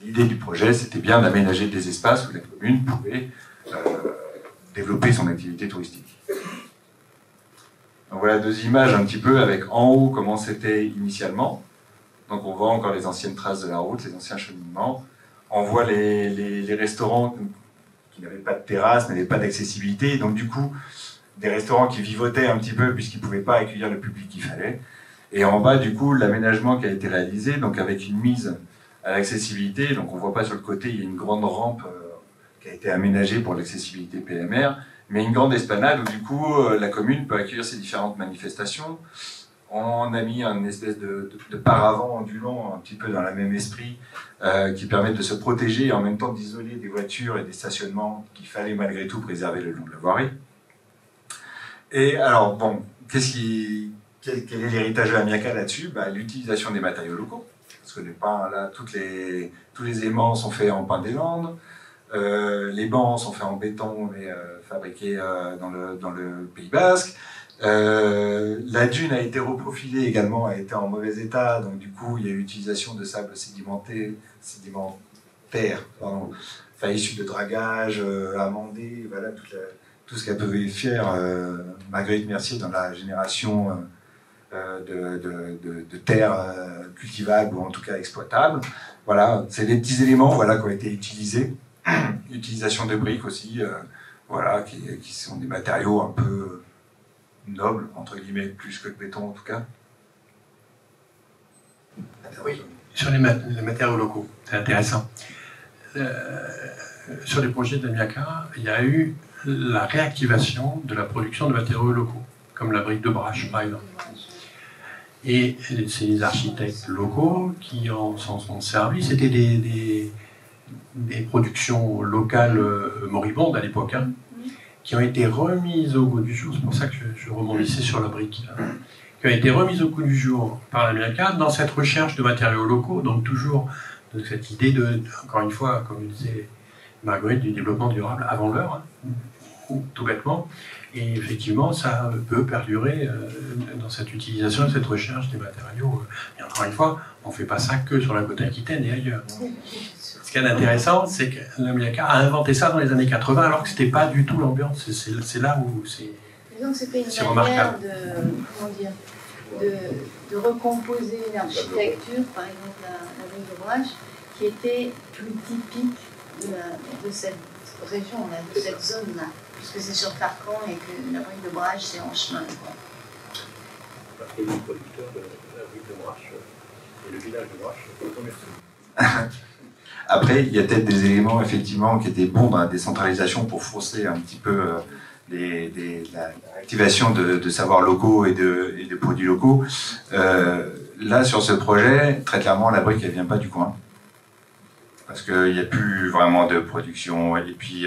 l'idée du projet, c'était bien d'aménager des espaces où la commune pouvait développer son activité touristique. Donc voilà deux images un petit peu avec en haut comment c'était initialement. Donc on voit encore les anciennes traces de la route, les anciens cheminements. On voit les restaurants qui n'avaient pas de terrasse, n'avaient pas d'accessibilité. Donc du coup, des restaurants qui vivotaient un petit peu puisqu'ils ne pouvaient pas accueillir le public qu'il fallait. Et en bas, du coup, l'aménagement qui a été réalisé, donc avec une mise à l'accessibilité. Donc on ne voit pas sur le côté, il y a une grande rampe qui a été aménagée pour l'accessibilité PMR, mais une grande esplanade où du coup la commune peut accueillir ces différentes manifestations. On a mis un espèce de paravent ondulant un petit peu dans le même esprit qui permet de se protéger et en même temps d'isoler des voitures et des stationnements qu'il fallait malgré tout préserver le long de la voirie. Et alors bon, quel est l'héritage de Amiaca là-dessus? L'utilisation des matériaux locaux, parce que les pins, là, tous les aimants sont faits en pin des Landes. Les bancs sont faits en béton mais fabriqués dans le Pays Basque. La dune a été reprofilée également, a été en mauvais état, donc du coup il y a eu utilisation de sable sédimentaire, issu de dragage, amendé, voilà tout ce qu'a pu faire Marguerite Mercier dans la génération de terres cultivables ou en tout cas exploitables. Voilà, c'est des petits éléments voilà, qui ont été utilisés. Utilisation de briques aussi, voilà, qui sont des matériaux un peu nobles, entre guillemets, plus que le béton en tout cas. Oui, sur les matériaux locaux, c'est intéressant. Sur les projets d'Amiaca, il y a eu la réactivation de la production de matériaux locaux, comme la brique de Brache par exemple. Et c'est les architectes locaux qui s'en sont servis. C'était des productions locales moribondes à l'époque, hein, qui ont été remises au goût du jour. C'est pour ça que je rebondissais sur la brique. Là. Qui ont été remises au goût du jour par l'Amiaca dans cette recherche de matériaux locaux, donc toujours de cette idée encore une fois, comme disait Marguerite, du développement durable avant l'heure. Hein. tout bêtement. Et effectivement, ça peut perdurer dans cette utilisation et cette recherche des matériaux. Et encore une fois, on ne fait pas ça que sur la côte aquitaine et ailleurs. Ce qui est intéressant, c'est que Lamiaka a inventé ça dans les années 80, alors que ce n'était pas du tout l'ambiance. C'est là où c'est remarquable. De recomposer l'architecture, par exemple la rue de Brache, qui était plus typique de cette région, de cette zone-là. Puisque c'est sur Carcan et que la rue de Brache, c'est en chemin. Et le producteur de la rue de Brache et le village de Brache, Après, il y a peut-être des éléments effectivement qui étaient bons dans la décentralisation pour forcer un petit peu l'activation de savoirs locaux et de produits locaux. Là, sur ce projet, très clairement, la brique, elle vient pas du coin. Parce qu'il n'y a plus vraiment de production. Et puis,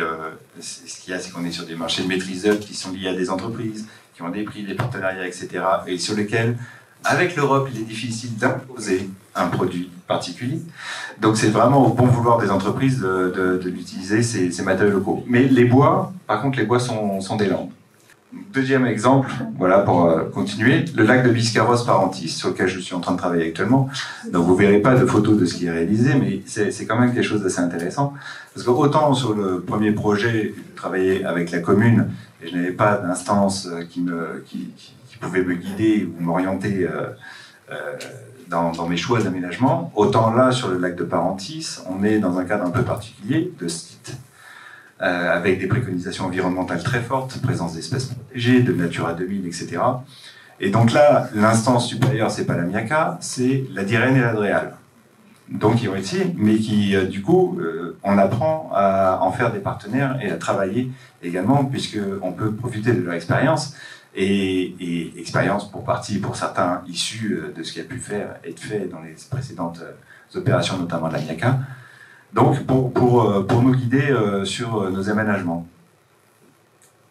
ce qu'il y a, c'est qu'on est sur des marchés de maîtrise d'œuvre qui sont liés à des entreprises, qui ont des prix, des partenariats, etc. Et sur lesquels, avec l'Europe, il est difficile d'imposer un produit particulier. Donc, c'est vraiment au bon vouloir des entreprises d'utiliser ces matériaux locaux. Mais les bois, par contre, les bois sont des landes. Deuxième exemple, voilà, pour continuer, le lac de Biscarrosse-Parentis, sur lequel je suis en train de travailler actuellement. Donc vous verrez pas de photos de ce qui est réalisé, mais c'est quand même quelque chose d'assez intéressant. Parce que autant sur le premier projet, je travaillais avec la commune, et je n'avais pas d'instance qui pouvait me guider ou m'orienter dans mes choix d'aménagement, autant là, sur le lac de Parentis, on est dans un cadre un peu particulier de site, avec des préconisations environnementales très fortes, présence d'espèces protégées, de Natura 2000, etc. Et donc là, l'instance supérieure, c'est pas la MIACA, c'est la DIREN et la DREAL. Donc qui ont été, mais qui, du coup, on apprend à en faire des partenaires et à travailler également, puisqu'on peut profiter de leur expérience, et expérience pour partie, pour certains, issue de ce qui a pu être fait dans les précédentes opérations, notamment de la MIACA. Donc, pour nous guider sur nos aménagements.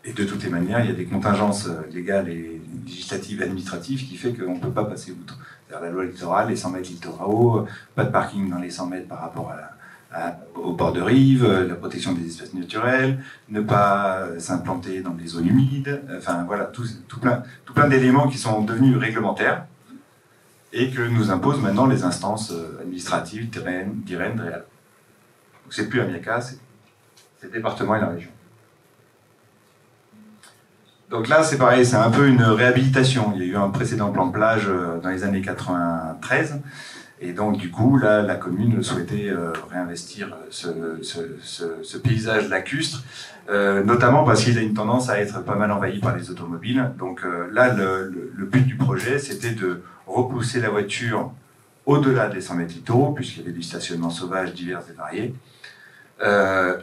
Et de toutes les manières, il y a des contingences légales et législatives et administratives qui fait qu'on ne peut pas passer outre. C'est-à-dire la loi littorale, les 100 mètres littoraux, pas de parking dans les 100 mètres par rapport au bord de rive, la protection des espèces naturelles, ne pas s'implanter dans des zones humides, enfin voilà, tout plein d'éléments qui sont devenus réglementaires et que nous imposent maintenant les instances administratives, DIREN, DREAL. C'est plus Amiaka, c'est le département et la région. Donc là, c'est pareil, c'est un peu une réhabilitation. Il y a eu un précédent plan de plage dans les années 93, et donc du coup, là, la commune souhaitait réinvestir ce paysage lacustre, notamment parce qu'il a une tendance à être pas mal envahi par les automobiles. Donc là, le but du projet, c'était de repousser la voiture au-delà des 100 mètres littoraux, puisqu'il y avait du stationnement sauvage divers et variés,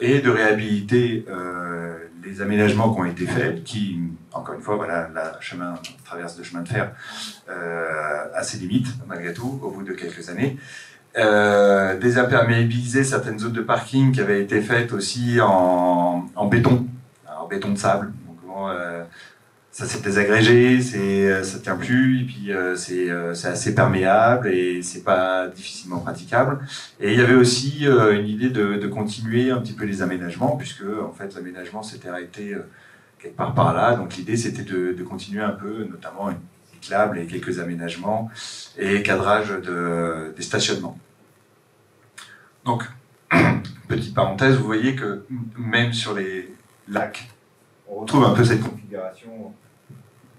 et de réhabiliter les aménagements qui ont été faits, qui, encore une fois, voilà, la traverse de chemin de fer a ses limites, malgré tout, au bout de quelques années. Désimperméabiliser certaines zones de parking qui avaient été faites aussi en béton de sable. Donc, ça s'est désagrégé, ça tient plus, et puis c'est assez perméable et c'est pas difficilement praticable. Et il y avait aussi une idée de continuer un petit peu les aménagements, puisque en fait l'aménagement s'était arrêté quelque part par là. Donc l'idée c'était de continuer un peu, notamment cyclable et quelques aménagements et cadrage des stationnements. Donc petite parenthèse, vous voyez que même sur les lacs, on retrouve un peu cette configuration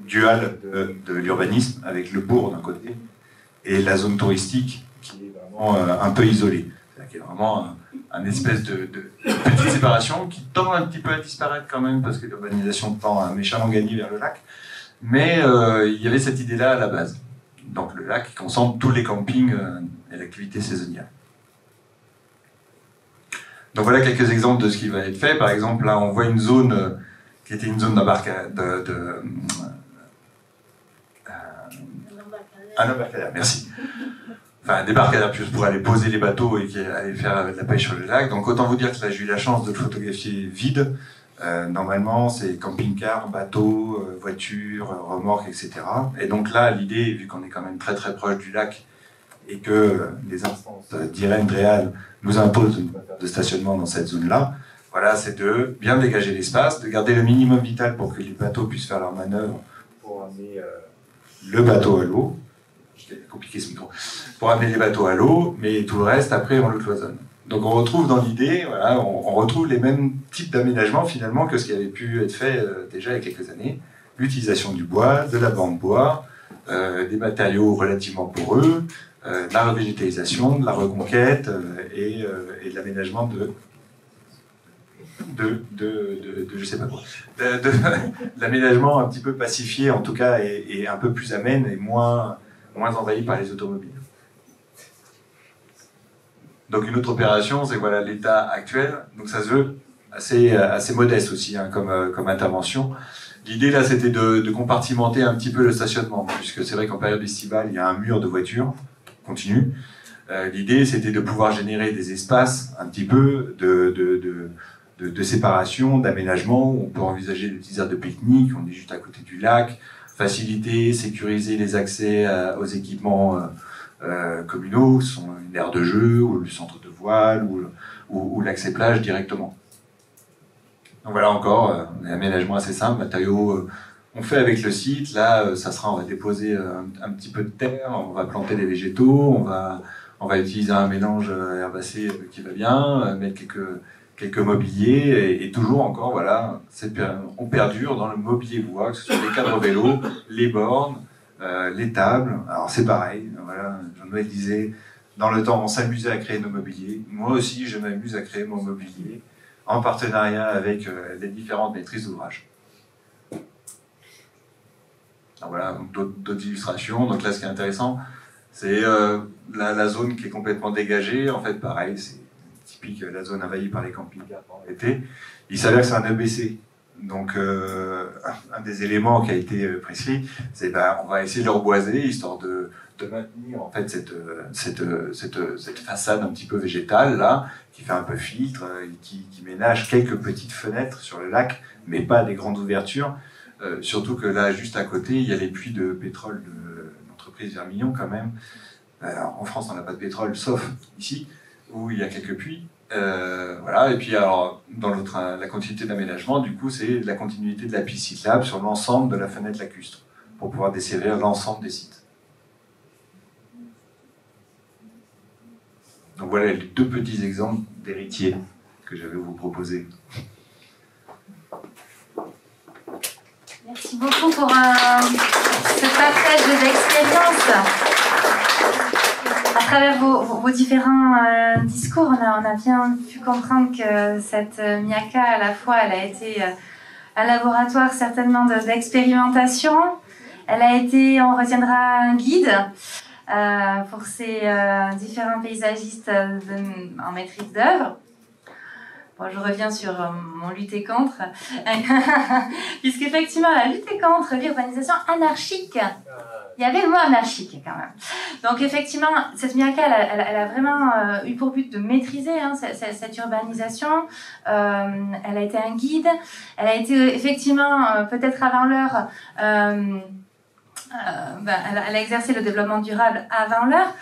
duale de l'urbanisme, avec le bourg d'un côté et la zone touristique qui est vraiment un peu isolée. C'est-à-dire qu'il y a vraiment un espèce de petite séparation qui tend un petit peu à disparaître quand même, parce que l'urbanisation tend à méchamment gagner vers le lac. Mais il y avait cette idée-là à la base. Donc le lac qui concentre tous les campings et l'activité saisonnière. Donc voilà quelques exemples de ce qui va être fait. Par exemple, là on voit une zone qui était une zone d'embarcadère, un embarcadère, merci. Enfin, un débarcadère plus pour aller poser les bateaux et aller faire de la pêche sur le lac. Donc autant vous dire que là j'ai eu la chance de le photographier vide. Normalement c'est camping-car, bateau, voiture, remorque, etc. Et donc là l'idée, vu qu'on est quand même très très proche du lac et que les instances d'IREN, DREAL nous imposent une de stationnement dans cette zone-là, Voilà, c'est de bien dégager l'espace, de garder le minimum vital pour que les bateaux puissent faire leur manœuvre pour amener le bateau à l'eau. C'est compliqué ce micro. Pour amener les bateaux à l'eau, mais tout le reste, après, on le cloisonne. Donc on retrouve dans l'idée, voilà, on retrouve les mêmes types d'aménagements finalement que ce qui avait pu être fait déjà il y a quelques années. L'utilisation du bois, de la bande bois, des matériaux relativement poreux, de la revégétalisation, de la reconquête et de l'aménagement de je sais pas quoi, de l'aménagement un petit peu pacifié en tout cas et un peu plus amène et moins envahi par les automobiles. Donc une autre opération, c'est voilà l'état actuel. Donc ça se veut assez modeste aussi hein, comme intervention. L'idée là, c'était de compartimenter un petit peu le stationnement, puisque c'est vrai qu'en période estivale, il y a un mur de voitures continu. L'idée, c'était de pouvoir générer des espaces un petit peu de séparation, d'aménagement. On peut envisager des aires de pique-nique. On est juste à côté du lac. Faciliter, sécuriser les accès aux équipements communaux, qui sont une aire de jeu, ou le centre de voile, ou l'accès plage directement. Donc voilà encore un aménagement assez simple, matériaux on fait avec le site. Là, ça sera, on va déposer un petit peu de terre, on va planter des végétaux, on va utiliser un mélange herbacé qui va bien, mettre quelques mobiliers et toujours encore voilà, on perdure dans le mobilier bois, que ce soit les cadres vélos, les bornes. Les tables, alors c'est pareil, voilà, Jean-Noël disait, dans le temps on s'amusait à créer nos mobiliers, moi aussi je m'amuse à créer mon mobilier, en partenariat avec les différentes maîtrises d'ouvrage. Voilà, d'autres illustrations, donc là ce qui est intéressant, c'est la zone qui est complètement dégagée, en fait pareil, c'est typique la zone envahie par les camping-cars pendant l'été, il s'avère que c'est un EBC. Donc, un des éléments qui a été prescrit, c'est on va essayer de le reboiser, histoire de maintenir en fait cette façade un petit peu végétale là, qui fait un peu filtre, qui ménage quelques petites fenêtres sur le lac, mais pas des grandes ouvertures. Surtout que là, juste à côté, il y a les puits de pétrole de l'entreprise Vermillon quand même. En France, on n'a pas de pétrole, sauf ici, où il y a quelques puits. Voilà, et puis alors dans la continuité d'aménagement, du coup, c'est la continuité de la piste cyclable sur l'ensemble de la fenêtre lacustre pour pouvoir desservir l'ensemble des sites. Donc voilà les deux petits exemples d'héritiers que je vais vous proposer. Merci beaucoup pour ce partage d'expériences. À travers vos différents discours, on a bien pu comprendre que cette Miaka, à la fois, elle a été un laboratoire certainement d'expérimentation. Elle a été, on retiendra, un guide pour ces différents paysagistes en maîtrise d'œuvre. Bon, je reviens sur mon lutter contre, puisqu'effectivement, la lutte contre l'urbanisation anarchique, il y avait le mot anarchique quand même. Donc effectivement, cette Miaka, elle a vraiment eu pour but de maîtriser cette urbanisation. Elle a été un guide, elle a été effectivement, peut-être avant l'heure, elle a exercé le développement durable avant l'heure.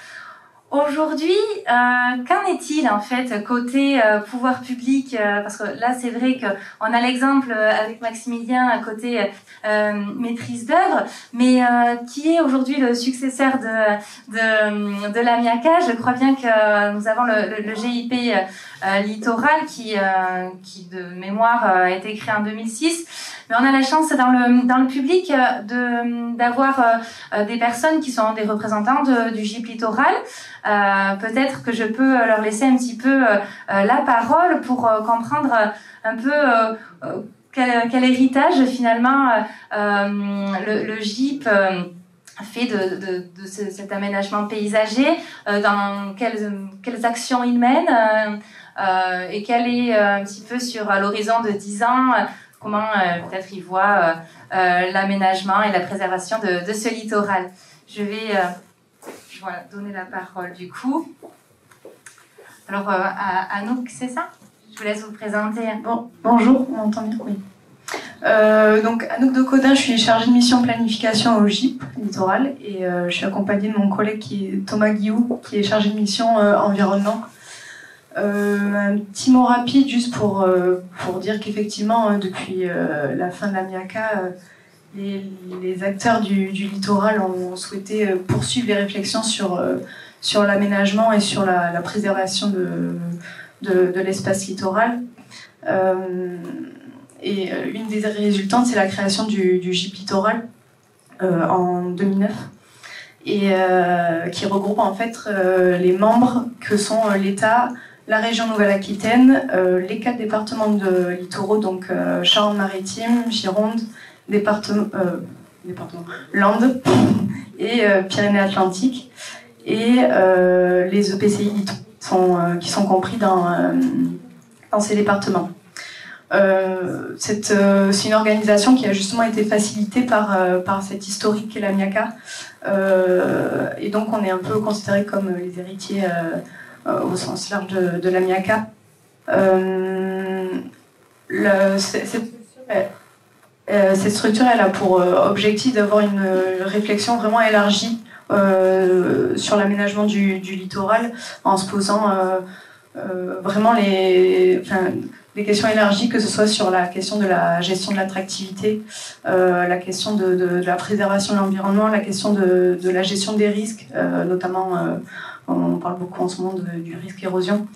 Aujourd'hui, qu'en est-il en fait côté pouvoir public, parce que là c'est vrai qu'on a l'exemple avec Maximilien côté maîtrise d'œuvre, mais qui est aujourd'hui le successeur de la Miaka? Je crois bien que nous avons le GIP Littoral qui de mémoire a été créé en 2006. Mais on a la chance dans le public d'avoir des personnes qui sont des représentants du GIP Littoral. Peut-être que je peux leur laisser un petit peu la parole pour comprendre un peu quel héritage finalement le GIP fait de cet aménagement paysager, dans quelles actions il mène et quel est un petit peu sur l'horizon de 10 ans comment peut-être il voit l'aménagement et la préservation de ce littoral. Je vais donner la parole du coup. Alors, Anouk, c'est ça? Je vous laisse vous présenter. Bonjour, on m'entend bien? Oui. Donc, Anouk de Codin, je suis chargée de mission planification au GIP Littoral et je suis accompagnée de mon collègue qui est Thomas Guillou, qui est chargé de mission environnement. Un petit mot rapide juste pour dire qu'effectivement, depuis la fin de la MIACA, les acteurs du littoral ont souhaité poursuivre les réflexions sur l'aménagement et sur la préservation de l'espace littoral. Et une des résultantes, c'est la création du GIP littoral en 2009, et qui regroupe en fait les membres que sont l'État, la région Nouvelle-Aquitaine, les 4 départements de littoraux, donc Charente-Maritime, Gironde, Landes et Pyrénées-Atlantiques, et les EPCI qui sont compris dans ces départements. C'est une organisation qui a justement été facilitée par cette historique qu'est la MIACA, et donc on est un peu considérés comme les héritiers au sens large de la MIACA. Cette structure, elle a pour objectif d'avoir une réflexion vraiment élargie sur l'aménagement du littoral, en se posant vraiment des questions élargies, que ce soit sur la question de la gestion de l'attractivité, la question de la préservation de l'environnement, la question de la gestion des risques, notamment on parle beaucoup en ce moment du risque érosion.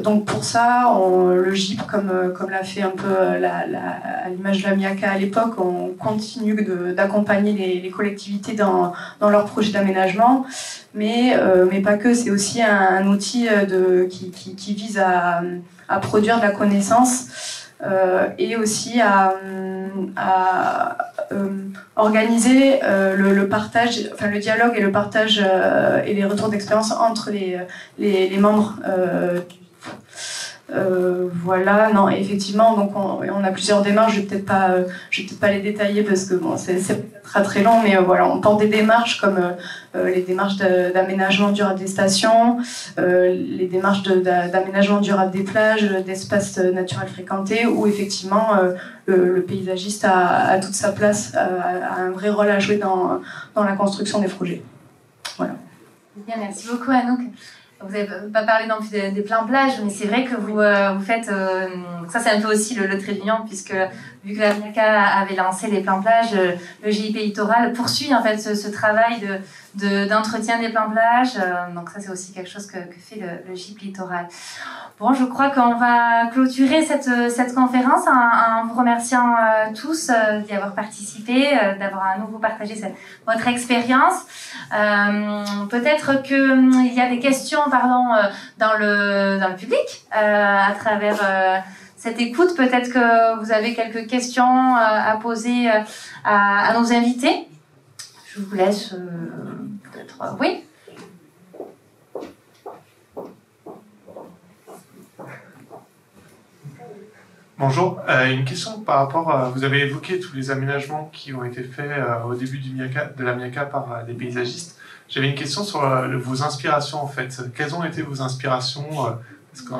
Donc pour ça, le GIP, comme l'a fait un peu à l'image de la MIACA à l'époque, on continue d'accompagner les collectivités dans leurs projets d'aménagement, mais pas que. C'est aussi un outil qui vise à produire de la connaissance, et aussi à organiser le partage, enfin le dialogue et le partage et les retours d'expérience entre les membres. Voilà, non, effectivement, donc on a plusieurs démarches. Je vais peut-être pas les détailler parce que bon, c'est très long, mais voilà, on porte des démarches comme les démarches d'aménagement durable des stations, les démarches d'aménagement durable des plages, d'espaces naturels fréquentés, où effectivement le paysagiste a toute sa place, a un vrai rôle à jouer dans la construction des projets. Voilà. Bien, merci beaucoup Anouk. Vous n'avez pas parlé non plus des plans plages, mais c'est vrai que vous faites... ça, c'est un peu aussi le trait d'union, puisque vu que la MIACA avait lancé les plans plages, le GIP littoral poursuit en fait ce travail d'entretien des plans plages. Donc ça, c'est aussi quelque chose que fait le GIP littoral. Bon, je crois qu'on va clôturer cette conférence en vous remerciant tous d'y avoir participé, d'avoir à nouveau partagé votre expérience. Peut-être qu'il y a des questions dans le public à travers cette écoute. Peut-être que vous avez quelques questions à poser à nos invités. Je vous laisse peut-être... oui. Bonjour, une question par rapport vous avez évoqué tous les aménagements qui ont été faits au début de la MIACA par des paysagistes. J'avais une question sur vos inspirations en fait. Quelles ont été vos inspirations parce que,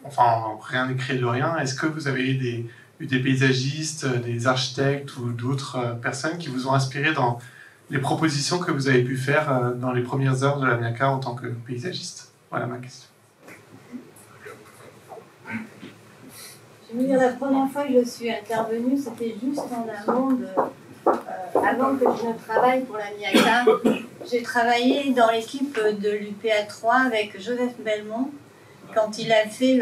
enfin, rien n'est créé de rien. Est-ce que vous avez eu des paysagistes, des architectes ou d'autres personnes qui vous ont inspiré dans les propositions que vous avez pu faire dans les premières heures de la MIACA en tant que paysagiste? Voilà ma question. Je veux dire, la première fois que je suis intervenue, c'était juste en amont avant que je ne travaille pour la MIACA. J'ai travaillé dans l'équipe de l'UPA3 avec Joseph Belmont quand il a fait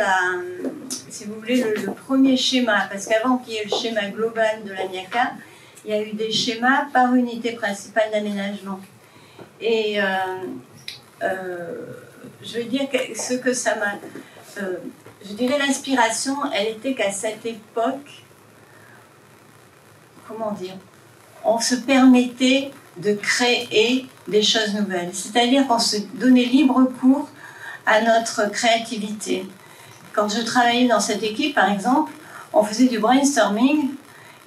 si vous voulez, le premier schéma. Parce qu'avant qu'il y ait le schéma global de la MIACA, il y a eu des schémas par unité principale d'aménagement. Et je veux dire que ce que ça m'a... je dirais l'inspiration, elle était qu'à cette époque, comment dire, on se permettait de créer des choses nouvelles. C'est-à-dire qu'on se donnait libre cours à notre créativité. Quand je travaillais dans cette équipe, par exemple, on faisait du brainstorming,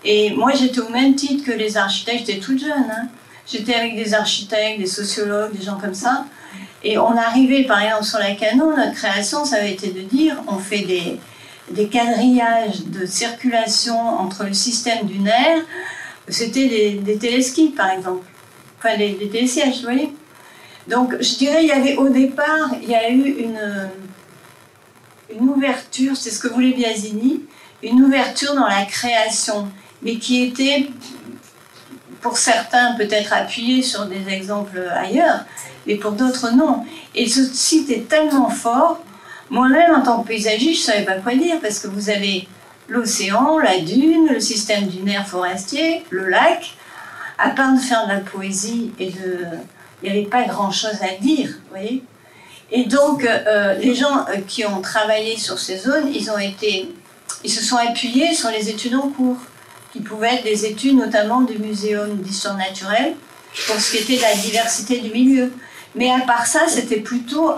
et moi j'étais au même titre que les architectes, j'étais toute jeune, hein. J'étais avec des architectes, des sociologues, des gens comme ça. Et on arrivait, par exemple, sur la Cano, notre création, ça avait été de dire, on fait des quadrillages de circulation entre le système dunaire. C'était des téléskis, par exemple. Enfin, des télésièges, vous voyez. Donc, je dirais, il y avait au départ, il y a eu une ouverture, c'est ce que voulait Biasini, une ouverture dans la création, mais qui était, pour certains, peut-être appuyée sur des exemples ailleurs, mais pour d'autres, non. Et ce site est tellement fort, moi-même, en tant que paysagiste, je ne savais pas quoi dire, parce que vous avez l'océan, la dune, le système dunaire forestier, le lac. À part de faire de la poésie et il n'y avait pas grand-chose à dire, vous voyez. Et donc, les gens qui ont travaillé sur ces zones, ils se sont appuyés sur les études en cours, qui pouvaient être des études notamment du Muséum d'histoire naturelle, pour ce qui était de la diversité du milieu. Mais à part ça, c'était plutôt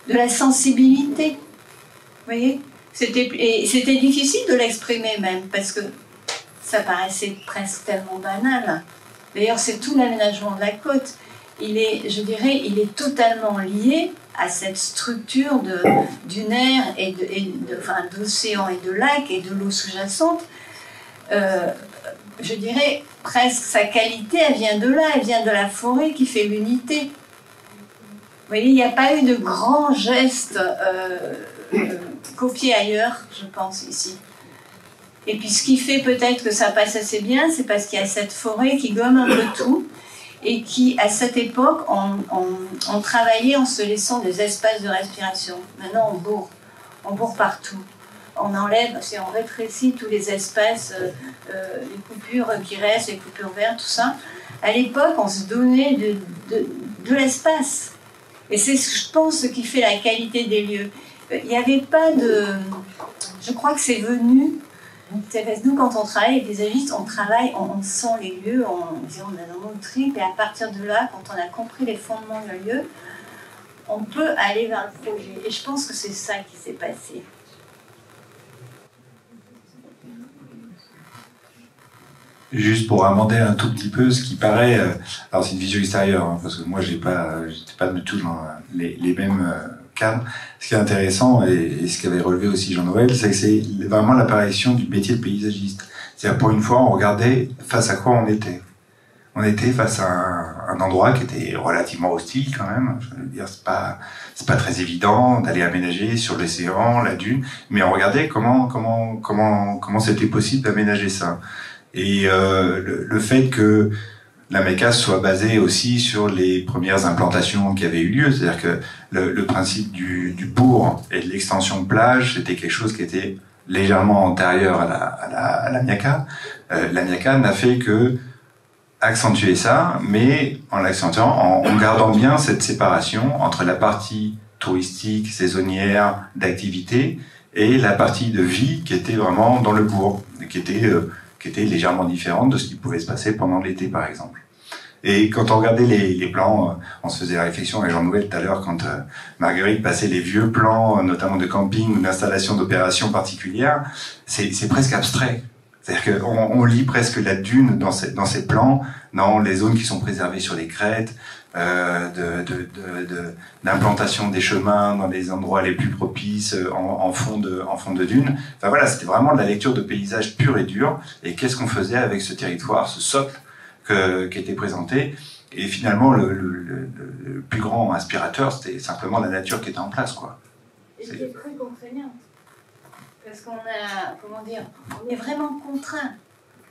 de la sensibilité, vous voyez. Et c'était difficile de l'exprimer même, parce que ça paraissait presque tellement banal. D'ailleurs, c'est tout l'aménagement de la côte. Il est totalement lié à cette structure dunaire d'océan et de lac et de l'eau sous-jacente. Je dirais presque sa qualité, elle vient de là, elle vient de la forêt qui fait l'unité. Vous voyez, il n'y a pas eu de grands gestes copiés ailleurs, je pense, ici. Et puis ce qui fait peut-être que ça passe assez bien, c'est parce qu'il y a cette forêt qui gomme un peu tout et qui, à cette époque, ont travaillé en se laissant des espaces de respiration. Maintenant, on bourre partout. On enlève, on rétrécit tous les espaces, les coupures qui restent, les coupures vertes, tout ça. À l'époque, on se donnait de l'espace. Et c'est, je pense, ce qui fait la qualité des lieux. Il n'y avait pas de... Je crois que c'est venu... Nous, quand on travaille, les paysagistes, on travaille, on sent les lieux, on a dans notre trip, et à partir de là, quand on a compris les fondements d'un lieu, on peut aller vers le projet. Et je pense que c'est ça qui s'est passé. Juste pour amender un tout petit peu ce qui paraît, alors c'est une vision extérieure, hein, parce que moi j'étais pas du tout dans les mêmes cadres. Ce qui est intéressant et ce qu'avait relevé aussi Jean-Noël, c'est que c'est vraiment l'apparition du métier de paysagiste. C'est-à-dire pour une fois, on regardait face à quoi on était. On était face à un endroit qui était relativement hostile quand même. Je veux dire, c'est pas très évident d'aller aménager sur l'océan, la dune, mais on regardait comment c'était possible d'aménager ça. Et le fait que la MIACA soit basée aussi sur les premières implantations qui avaient eu lieu, c'est-à-dire que le principe du bourg et de l'extension de plage, c'était quelque chose qui était légèrement antérieur à la MIACA. La MIACA n'a fait que accentuer ça, mais en l'accentuant, en gardant bien cette séparation entre la partie touristique, saisonnière, d'activité, et la partie de vie qui était vraiment dans le bourg, qui était légèrement différente de ce qui pouvait se passer pendant l'été, par exemple. Et quand on regardait les plans, on se faisait la réflexion avec Jean-Noël tout à l'heure, quand Marguerite passait les vieux plans, notamment de camping ou d'installation d'opérations particulières, c'est presque abstrait. C'est-à-dire qu'on lit presque la dune dans ces plans, dans les zones qui sont préservées sur les crêtes, d'implantation des chemins dans les endroits les plus propices en fond de dune. Enfin voilà, c'était vraiment de la lecture de paysage pur et dur. Et qu'est-ce qu'on faisait avec ce territoire, ce socle qui était présenté. Et finalement, le plus grand inspirateur, c'était simplement la nature qui était en place, quoi. Et qui est très contraignante. Parce qu'on a, on est vraiment contraint.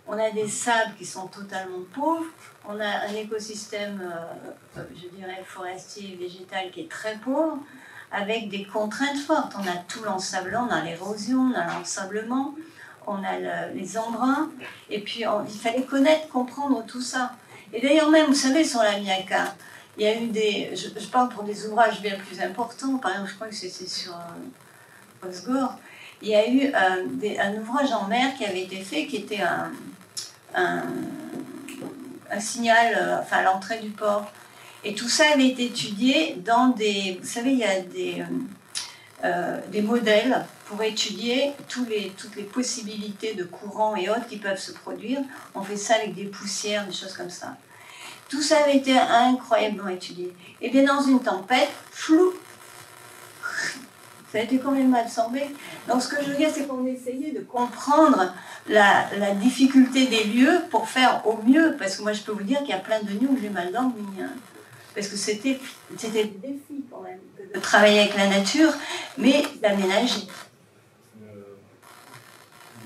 On a des sables qui sont totalement pauvres, on a un écosystème, je dirais, forestier et végétal qui est très pauvre, avec des contraintes fortes. On a tout l'ensablement, on a l'érosion, on a l'ensablement, on a les embruns, et puis il fallait connaître, comprendre tout ça. Et d'ailleurs même, vous savez, sur la MIACA, il y a eu je parle pour des ouvrages bien plus importants, par exemple, je crois que c'était sur Osgore, il y a eu un ouvrage en mer qui avait été fait, qui était un signal à l'entrée du port. Et tout ça avait été étudié dans des... Vous savez, il y a des modèles pour étudier toutes les possibilités de courants et autres qui peuvent se produire. On fait ça avec des poussières, des choses comme ça. Tout ça avait été incroyablement étudié. Et bien dans une tempête, flou, ça a été complètement absorbé. Donc ce que je veux dire, c'est qu'on essayait de comprendre la difficulté des lieux pour faire au mieux. Parce que moi, je peux vous dire qu'il y a plein de nuits où j'ai mal dormi. Hein. parce que c'était le défi quand même, de travailler avec la nature, mais d'aménager.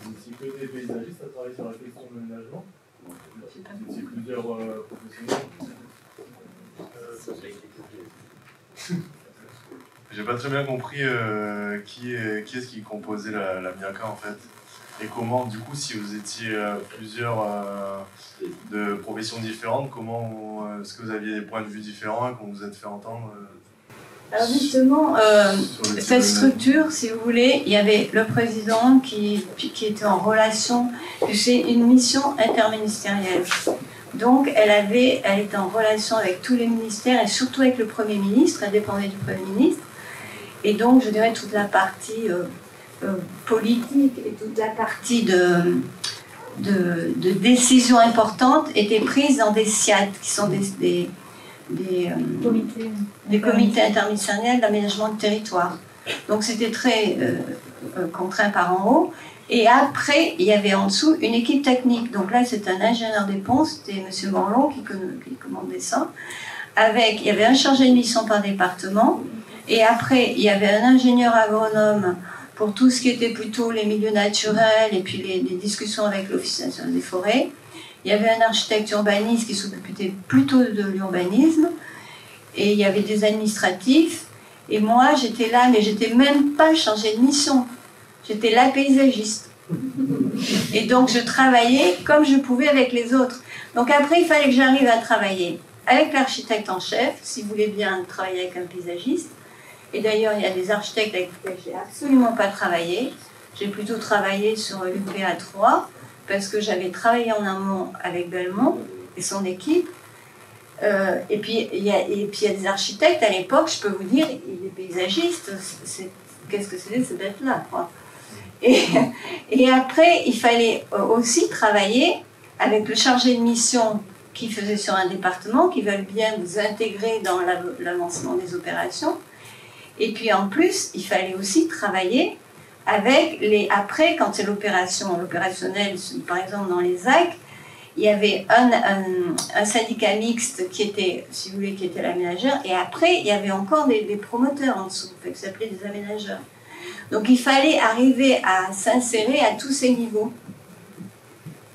Vous étiez que des paysagistes à travailler sur la question de l'aménagement? C'est plusieurs professionnels. J'ai pas très bien compris qui est-ce qui composait la MIACA en fait. Et comment, du coup, si vous étiez plusieurs de professions différentes, comment est-ce que vous aviez des points de vue différents et qu'on vous êtes fait entendre Alors justement, cette structure, si vous voulez, il y avait le président qui était en relation, c'est une mission interministérielle. Donc elle était en relation avec tous les ministères et surtout avec le Premier ministre, elle dépendait du Premier ministre. Et donc je dirais toute la partie politique et toute la partie de décisions importantes étaient prises dans des SIAD, qui sont des comités interministériels d'aménagement de territoire. Donc c'était très contraint par en haut. Et après, il y avait en dessous une équipe technique. Donc là, c'est un ingénieur des ponts, c'était M. Morlon qui commandait ça. Il y avait un chargé de mission par département. Et après, il y avait un ingénieur agronome pour tout ce qui était plutôt les milieux naturels et puis les discussions avec l'Office national des forêts. Il y avait un architecte urbaniste qui s'occupait plutôt de l'urbanisme. Et il y avait des administratifs. Et moi, j'étais là, mais j'étais même pas chargée de mission. J'étais la paysagiste. Et donc, je travaillais comme je pouvais avec les autres. Donc après, il fallait que j'arrive à travailler avec l'architecte en chef, si vous voulez bien travailler avec un paysagiste. Et d'ailleurs, il y a des architectes avec lesquels je n'ai absolument pas travaillé. J'ai plutôt travaillé sur l'UPA 3, parce que j'avais travaillé en amont avec Belmont et son équipe. Et puis il y a des architectes à l'époque, je peux vous dire, les paysagistes, qu'est-ce que c'est d'être là, quoi. Et après, il fallait aussi travailler avec le chargé de mission qui faisait sur un département, qui veulent bien vous intégrer dans l'avancement des opérations. Et puis en plus, il fallait aussi travailler avec après, quand c'est l'opérationnel, par exemple dans les ZAC, il y avait un syndicat mixte qui était, si vous voulez, qui était l'aménageur, et après, il y avait encore des promoteurs en dessous, qui s'appelaient des aménageurs. Donc il fallait arriver à s'insérer à tous ces niveaux.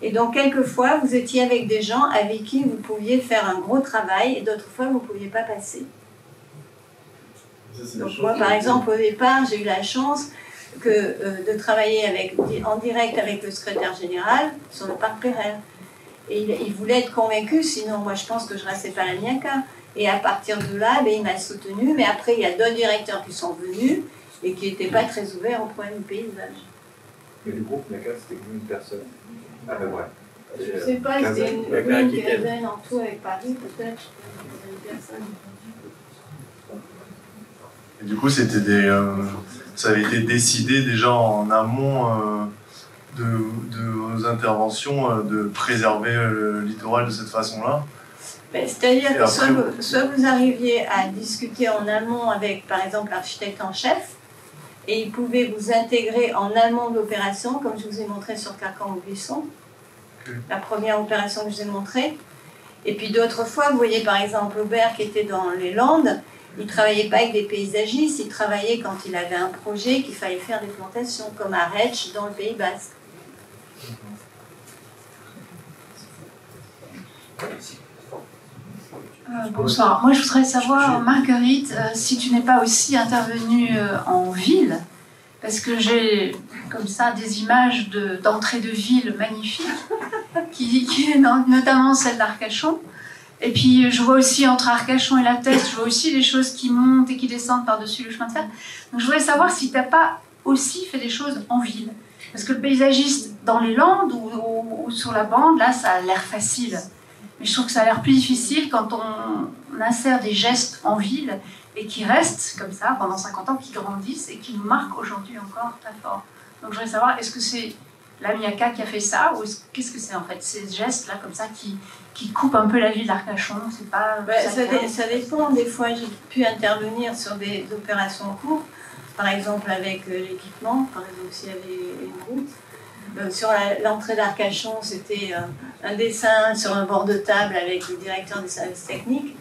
Et donc quelquefois, vous étiez avec des gens avec qui vous pouviez faire un gros travail, et d'autres fois, vous ne pouviez pas passer. Donc moi, par exemple, au départ, j'ai eu la chance de travailler en direct avec le secrétaire général sur le parc Pérel. Et il voulait être convaincu, sinon moi je pense que je ne restais pas à la MIACA. Et à partir de là, il m'a soutenu, mais après il y a d'autres directeurs qui sont venus et qui n'étaient pas très ouverts au problème du paysage. Mais le groupe MIACA, c'était combien de personnes à peu près? Je ne sais pas, c'était une quinzaine en tout avec Paris, peut-être. Une personne. Et du coup, ça avait été décidé déjà en amont de vos interventions de préserver le littoral de cette façon-là. C'est-à-dire que soit vous arriviez à discuter en amont avec, par exemple, l'architecte en chef, et il pouvait vous intégrer en amont de l'opération, comme je vous ai montré sur Carcan-Buisson, la première opération que je vous ai montrée. Et puis d'autres fois, vous voyez par exemple Aubert qui était dans les Landes, il ne travaillait pas avec des paysagistes, il travaillait quand il avait un projet qu'il fallait faire des plantations, comme à Retsch dans le Pays Basque. Bonsoir. Moi, je voudrais savoir, Marguerite, si tu n'es pas aussi intervenue en ville, parce que j'ai comme ça des images d'entrée de ville magnifiques, notamment celle d'Arcachon. Et puis, je vois aussi entre Arcachon et la Teste, je vois aussi des choses qui montent et qui descendent par-dessus le chemin de fer. Donc, je voudrais savoir si tu n'as pas aussi fait des choses en ville. Parce que le paysagiste dans les Landes ou sur la bande, là, ça a l'air facile. Mais je trouve que ça a l'air plus difficile quand on insère des gestes en ville et qui restent comme ça pendant 50 ans, qui grandissent et qui nous marquent aujourd'hui encore très fort. Donc, je voudrais savoir, est-ce que c'est la MIACA qui a fait ça ou qu'est-ce que c'est en fait, ces gestes-là comme ça qui coupent un peu la ville d'Arcachon? C'est pas ça dépend. Des fois, j'ai pu intervenir sur des opérations courtes, par exemple avec l'équipement, par exemple s'il y avait une route. Sur l'entrée d'Arcachon, c'était un dessin sur un bord de table avec le directeur des services techniques.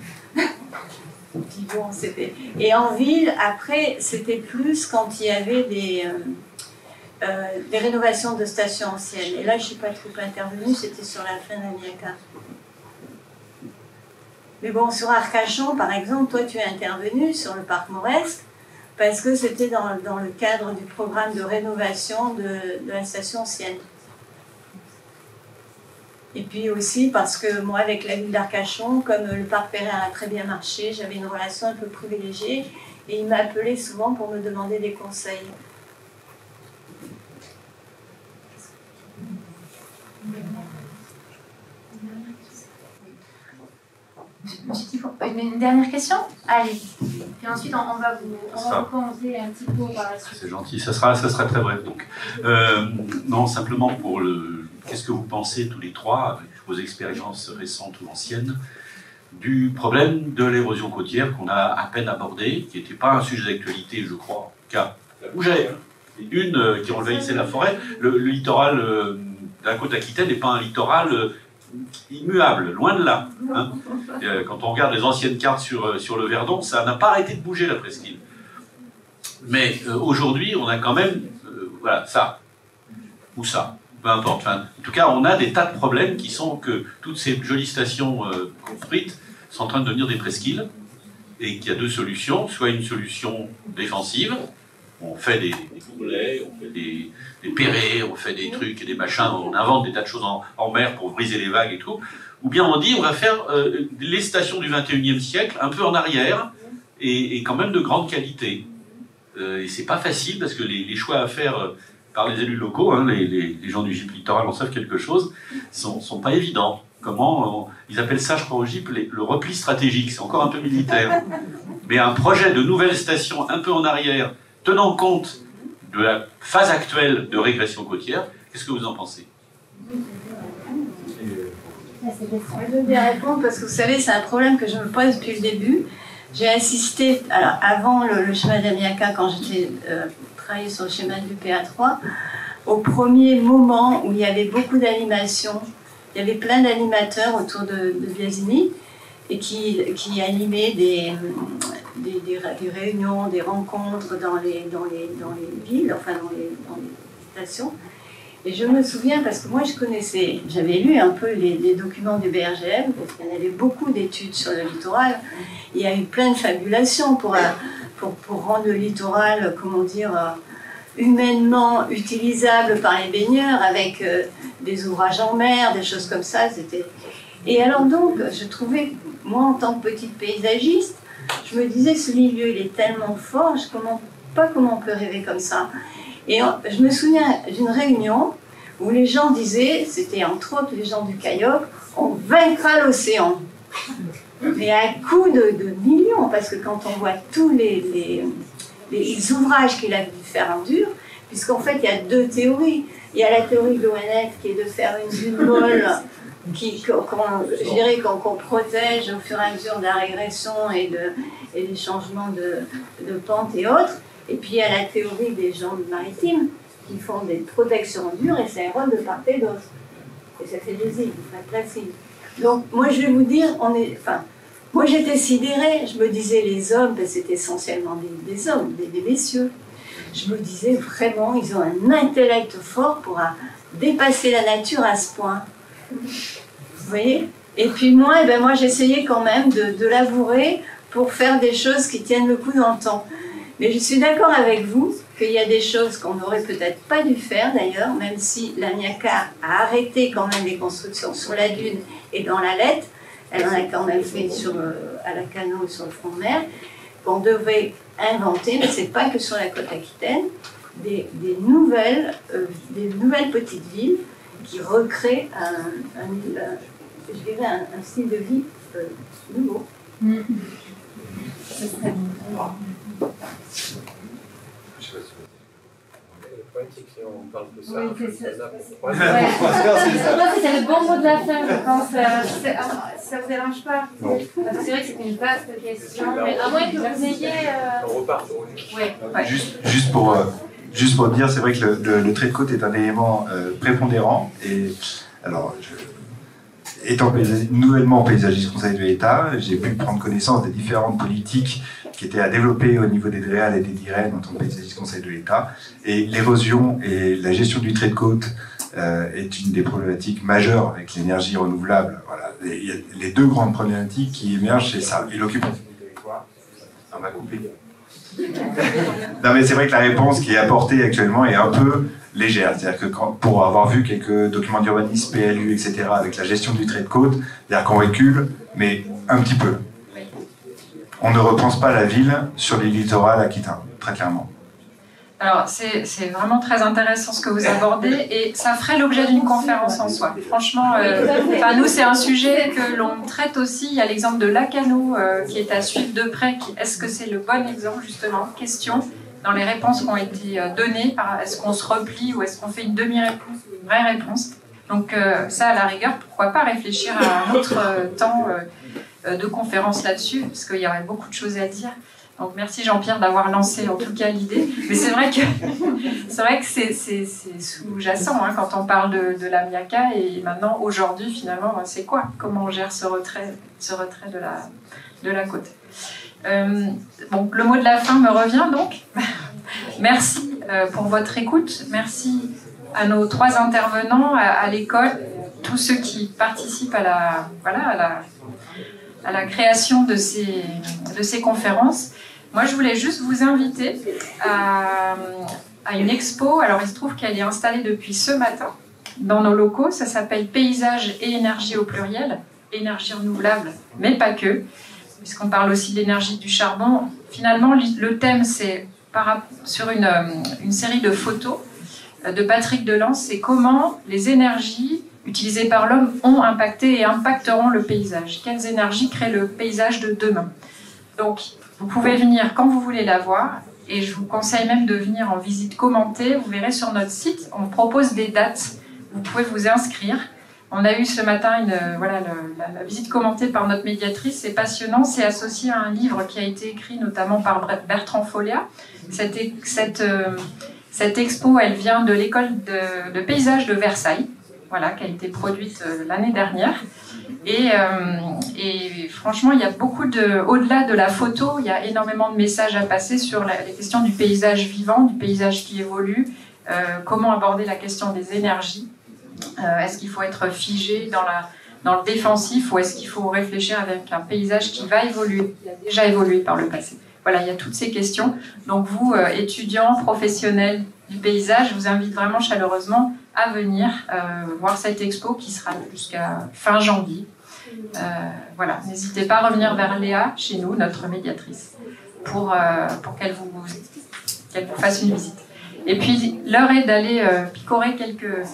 bon, c'était... Et en ville, après, c'était plus quand il y avait des rénovations de stations anciennes. Et là, je ne suis pas trop intervenue, c'était sur la fin de la MIACA. Mais bon, sur Arcachon, par exemple, toi, tu es intervenu sur le parc Mauresque, parce que c'était dans le cadre du programme de rénovation de la station ancienne. Et puis aussi parce que moi, avec la ville d'Arcachon, comme le parc Péréandre a très bien marché, j'avais une relation un peu privilégiée, et il m'appelait souvent pour me demander des conseils. Une dernière question? Allez. Puis ensuite, on va vous commenter un petit peu par la suite. C'est gentil, ça sera très bref. Donc. Non, simplement pour le... Qu'est-ce que vous pensez tous les trois, avec vos expériences récentes ou anciennes, du problème de l'érosion côtière qu'on a à peine abordé, qui n'était pas un sujet d'actualité, je crois, car ça bougeait. Les dunes qui envahissaient la forêt, le littoral de la côte Aquitaine n'est pas un littoral immuable, loin de là. Hein. Quand on regarde les anciennes cartes sur le Verdon, ça n'a pas arrêté de bouger la presqu'île. Mais aujourd'hui, on a quand même, voilà, ça, ou ça, peu importe. Enfin, en tout cas, on a des tas de problèmes qui sont que toutes ces jolies stations construites sont en train de devenir des presqu'îles, et qu'il y a deux solutions, soit une solution défensive, on fait des boulets, on fait des pérets, on fait des trucs et des machins, on invente des tas de choses en mer pour briser les vagues et tout, ou bien on dit on va faire les stations du 21e siècle un peu en arrière et quand même de grande qualité. Et c'est pas facile parce que les choix à faire par les élus locaux, hein, les gens du GIP littoral en savent quelque chose, sont pas évidents. Comment ils appellent ça, je crois, au GIP, le repli stratégique, c'est encore un peu militaire. Mais un projet de nouvelle station un peu en arrière, tenant compte de la phase actuelle de régression côtière, qu'est-ce que vous en pensez? Je vais bien répondre parce que vous savez, c'est un problème que je me pose depuis le début. J'ai assisté, alors avant le schéma d'Amiaca, quand j'étais travaillé sur le schéma du PA3, au premier moment où il y avait beaucoup d'animation, il y avait plein d'animateurs autour de Biasini et qui animaient des réunions, des rencontres dans les villes, enfin dans les stations. Et je me souviens, parce que moi j'avais lu un peu les documents du BRGM, parce qu'il y en avait beaucoup d'études sur le littoral. Il y a eu plein de fabulations pour rendre le littoral, comment dire, humainement utilisable par les baigneurs, avec des ouvrages en mer, des choses comme ça. Et alors donc, je trouvais, moi en tant que petite paysagiste, je me disais, ce milieu, il est tellement fort, je ne comprends pas comment on peut rêver comme ça. Et je me souviens d'une réunion où les gens disaient, c'était entre autres les gens du CAIOP, on vaincra l'océan. Mais à coup de millions, parce que quand on voit tous les ouvrages qu'il a dû faire en dur, puisqu'en fait il y a deux théories. Il y a la théorie de l'ONF qui est de faire une dune molle, qu'on protège au fur et à mesure de la régression et des changements de pente et autres. Et puis il y a la théorie des gens maritimes qui font des protections dures et ça érode de part et d'autre. Et ça fait des îles, ça fait de la. Donc moi je vais vous dire, moi j'étais sidérée, je me disais les hommes, ben, c'est essentiellement des hommes, des messieurs. Je me disais vraiment, ils ont un intellect fort pour dépasser la nature à ce point. Vous voyez? Et puis moi, j'essayais quand même de labourer pour faire des choses qui tiennent le coup dans le temps. Mais je suis d'accord avec vous qu'il y a des choses qu'on n'aurait peut-être pas dû faire d'ailleurs, même si l'AMIACA a arrêté quand même les constructions sur la dune et dans la Lette, elle en a quand même fait à la Cano sur le front de mer, qu'on devait inventer, mais c'est pas que sur la côte aquitaine, des nouvelles petites villes qui recréent je dirais un style de vie nouveau. Le problème, c'est que si on parle de ça, c'est le bon mot de la fin, je pense. Ça vous dérange pas? C'est vrai que c'est une vaste question, mais à moins que vous ayez. On repart sur une. Juste pour dire, c'est vrai que le trait de côte est un élément prépondérant. Et alors, étant nouvellement paysagiste conseil de l'État, j'ai pu prendre connaissance des différentes politiques qui étaient à développer au niveau des DREAL et des DIREN en tant que paysagiste conseil de l'État. Et l'érosion et la gestion du trait de côte est une des problématiques majeures avec l'énergie renouvelable. Voilà. Il y a les deux grandes problématiques qui émergent, c'est ça. Et l'occupation du territoire, on va couper. Non mais c'est vrai que la réponse qui est apportée actuellement est un peu légère. C'est-à-dire que pour avoir vu quelques documents d'urbanisme, PLU, etc., avec la gestion du trait de côte, c'est-à-dire qu'on recule, mais un petit peu. On ne repense pas la ville sur les littorales aquitains, très clairement. Alors, c'est vraiment très intéressant ce que vous abordez et ça ferait l'objet d'une conférence en soi. Franchement, nous, c'est un sujet que l'on traite aussi. Il y a l'exemple de Lacano qui est à suivre de près. Est-ce que c'est le bon exemple, justement? Question dans les réponses qui ont été données. Est-ce qu'on se replie ou est-ce qu'on fait une demi-réponse ou une vraie réponse? Donc, ça, à la rigueur, pourquoi pas réfléchir à un autre temps de conférence là-dessus, parce qu'il y aurait beaucoup de choses à dire. Donc merci Jean-Pierre d'avoir lancé en tout cas l'idée. Mais c'est vrai que c'est sous-jacent quand on parle de la MIACA et maintenant aujourd'hui finalement c'est quoi? Comment on gère ce retrait de la côte? Bon, le mot de la fin me revient donc. Merci pour votre écoute. Merci à nos trois intervenants, à l'école, tous ceux qui participent à la création de ces conférences. Moi, je voulais juste vous inviter à une expo. Alors, il se trouve qu'elle est installée depuis ce matin dans nos locaux. Ça s'appelle Paysage et énergie au pluriel, énergie renouvelable, mais pas que, puisqu'on parle aussi de l'énergie du charbon. Finalement, le thème, c'est sur une série de photos de Patrick Delance, c'est comment les énergies utilisées par l'homme ont impacté et impacteront le paysage. Quelles énergies créent le paysage de demain? Donc, vous pouvez venir quand vous voulez la voir, et je vous conseille même de venir en visite commentée. Vous verrez sur notre site, on propose des dates. Vous pouvez vous inscrire. On a eu ce matin la visite commentée par notre médiatrice. C'est passionnant. C'est associé à un livre qui a été écrit notamment par Bertrand Follia. Cette expo, elle vient de l'école de paysage de Versailles. Voilà, qui a été produite l'année dernière. Et franchement, il y a beaucoup au-delà de la photo, il y a énormément de messages à passer sur les questions du paysage vivant, du paysage qui évolue, comment aborder la question des énergies. Est-ce qu'il faut être figé dans le défensif ou est-ce qu'il faut réfléchir avec un paysage qui va évoluer, qui a déjà évolué par le passé? Voilà, il y a toutes ces questions. Donc vous, étudiants, professionnels du paysage, je vous invite vraiment chaleureusement à venir voir cette expo qui sera jusqu'à fin janvier. Voilà, n'hésitez pas à revenir vers Léa, chez nous, notre médiatrice, pour qu'elle vous fasse une visite. Et puis, l'heure est d'aller picorer quelques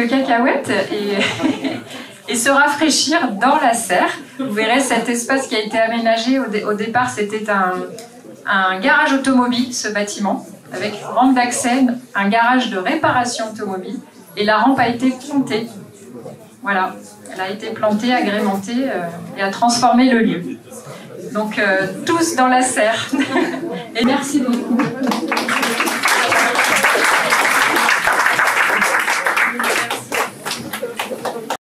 cacahuètes et se rafraîchir dans la serre. Vous verrez cet espace qui a été aménagé. Au départ, c'était un garage automobile, ce bâtiment, avec rampe d'accès, un garage de réparation automobile, et la rampe a été plantée. Voilà, elle a été plantée, agrémentée, et a transformé le lieu. Donc, tous dans la serre. Et merci beaucoup.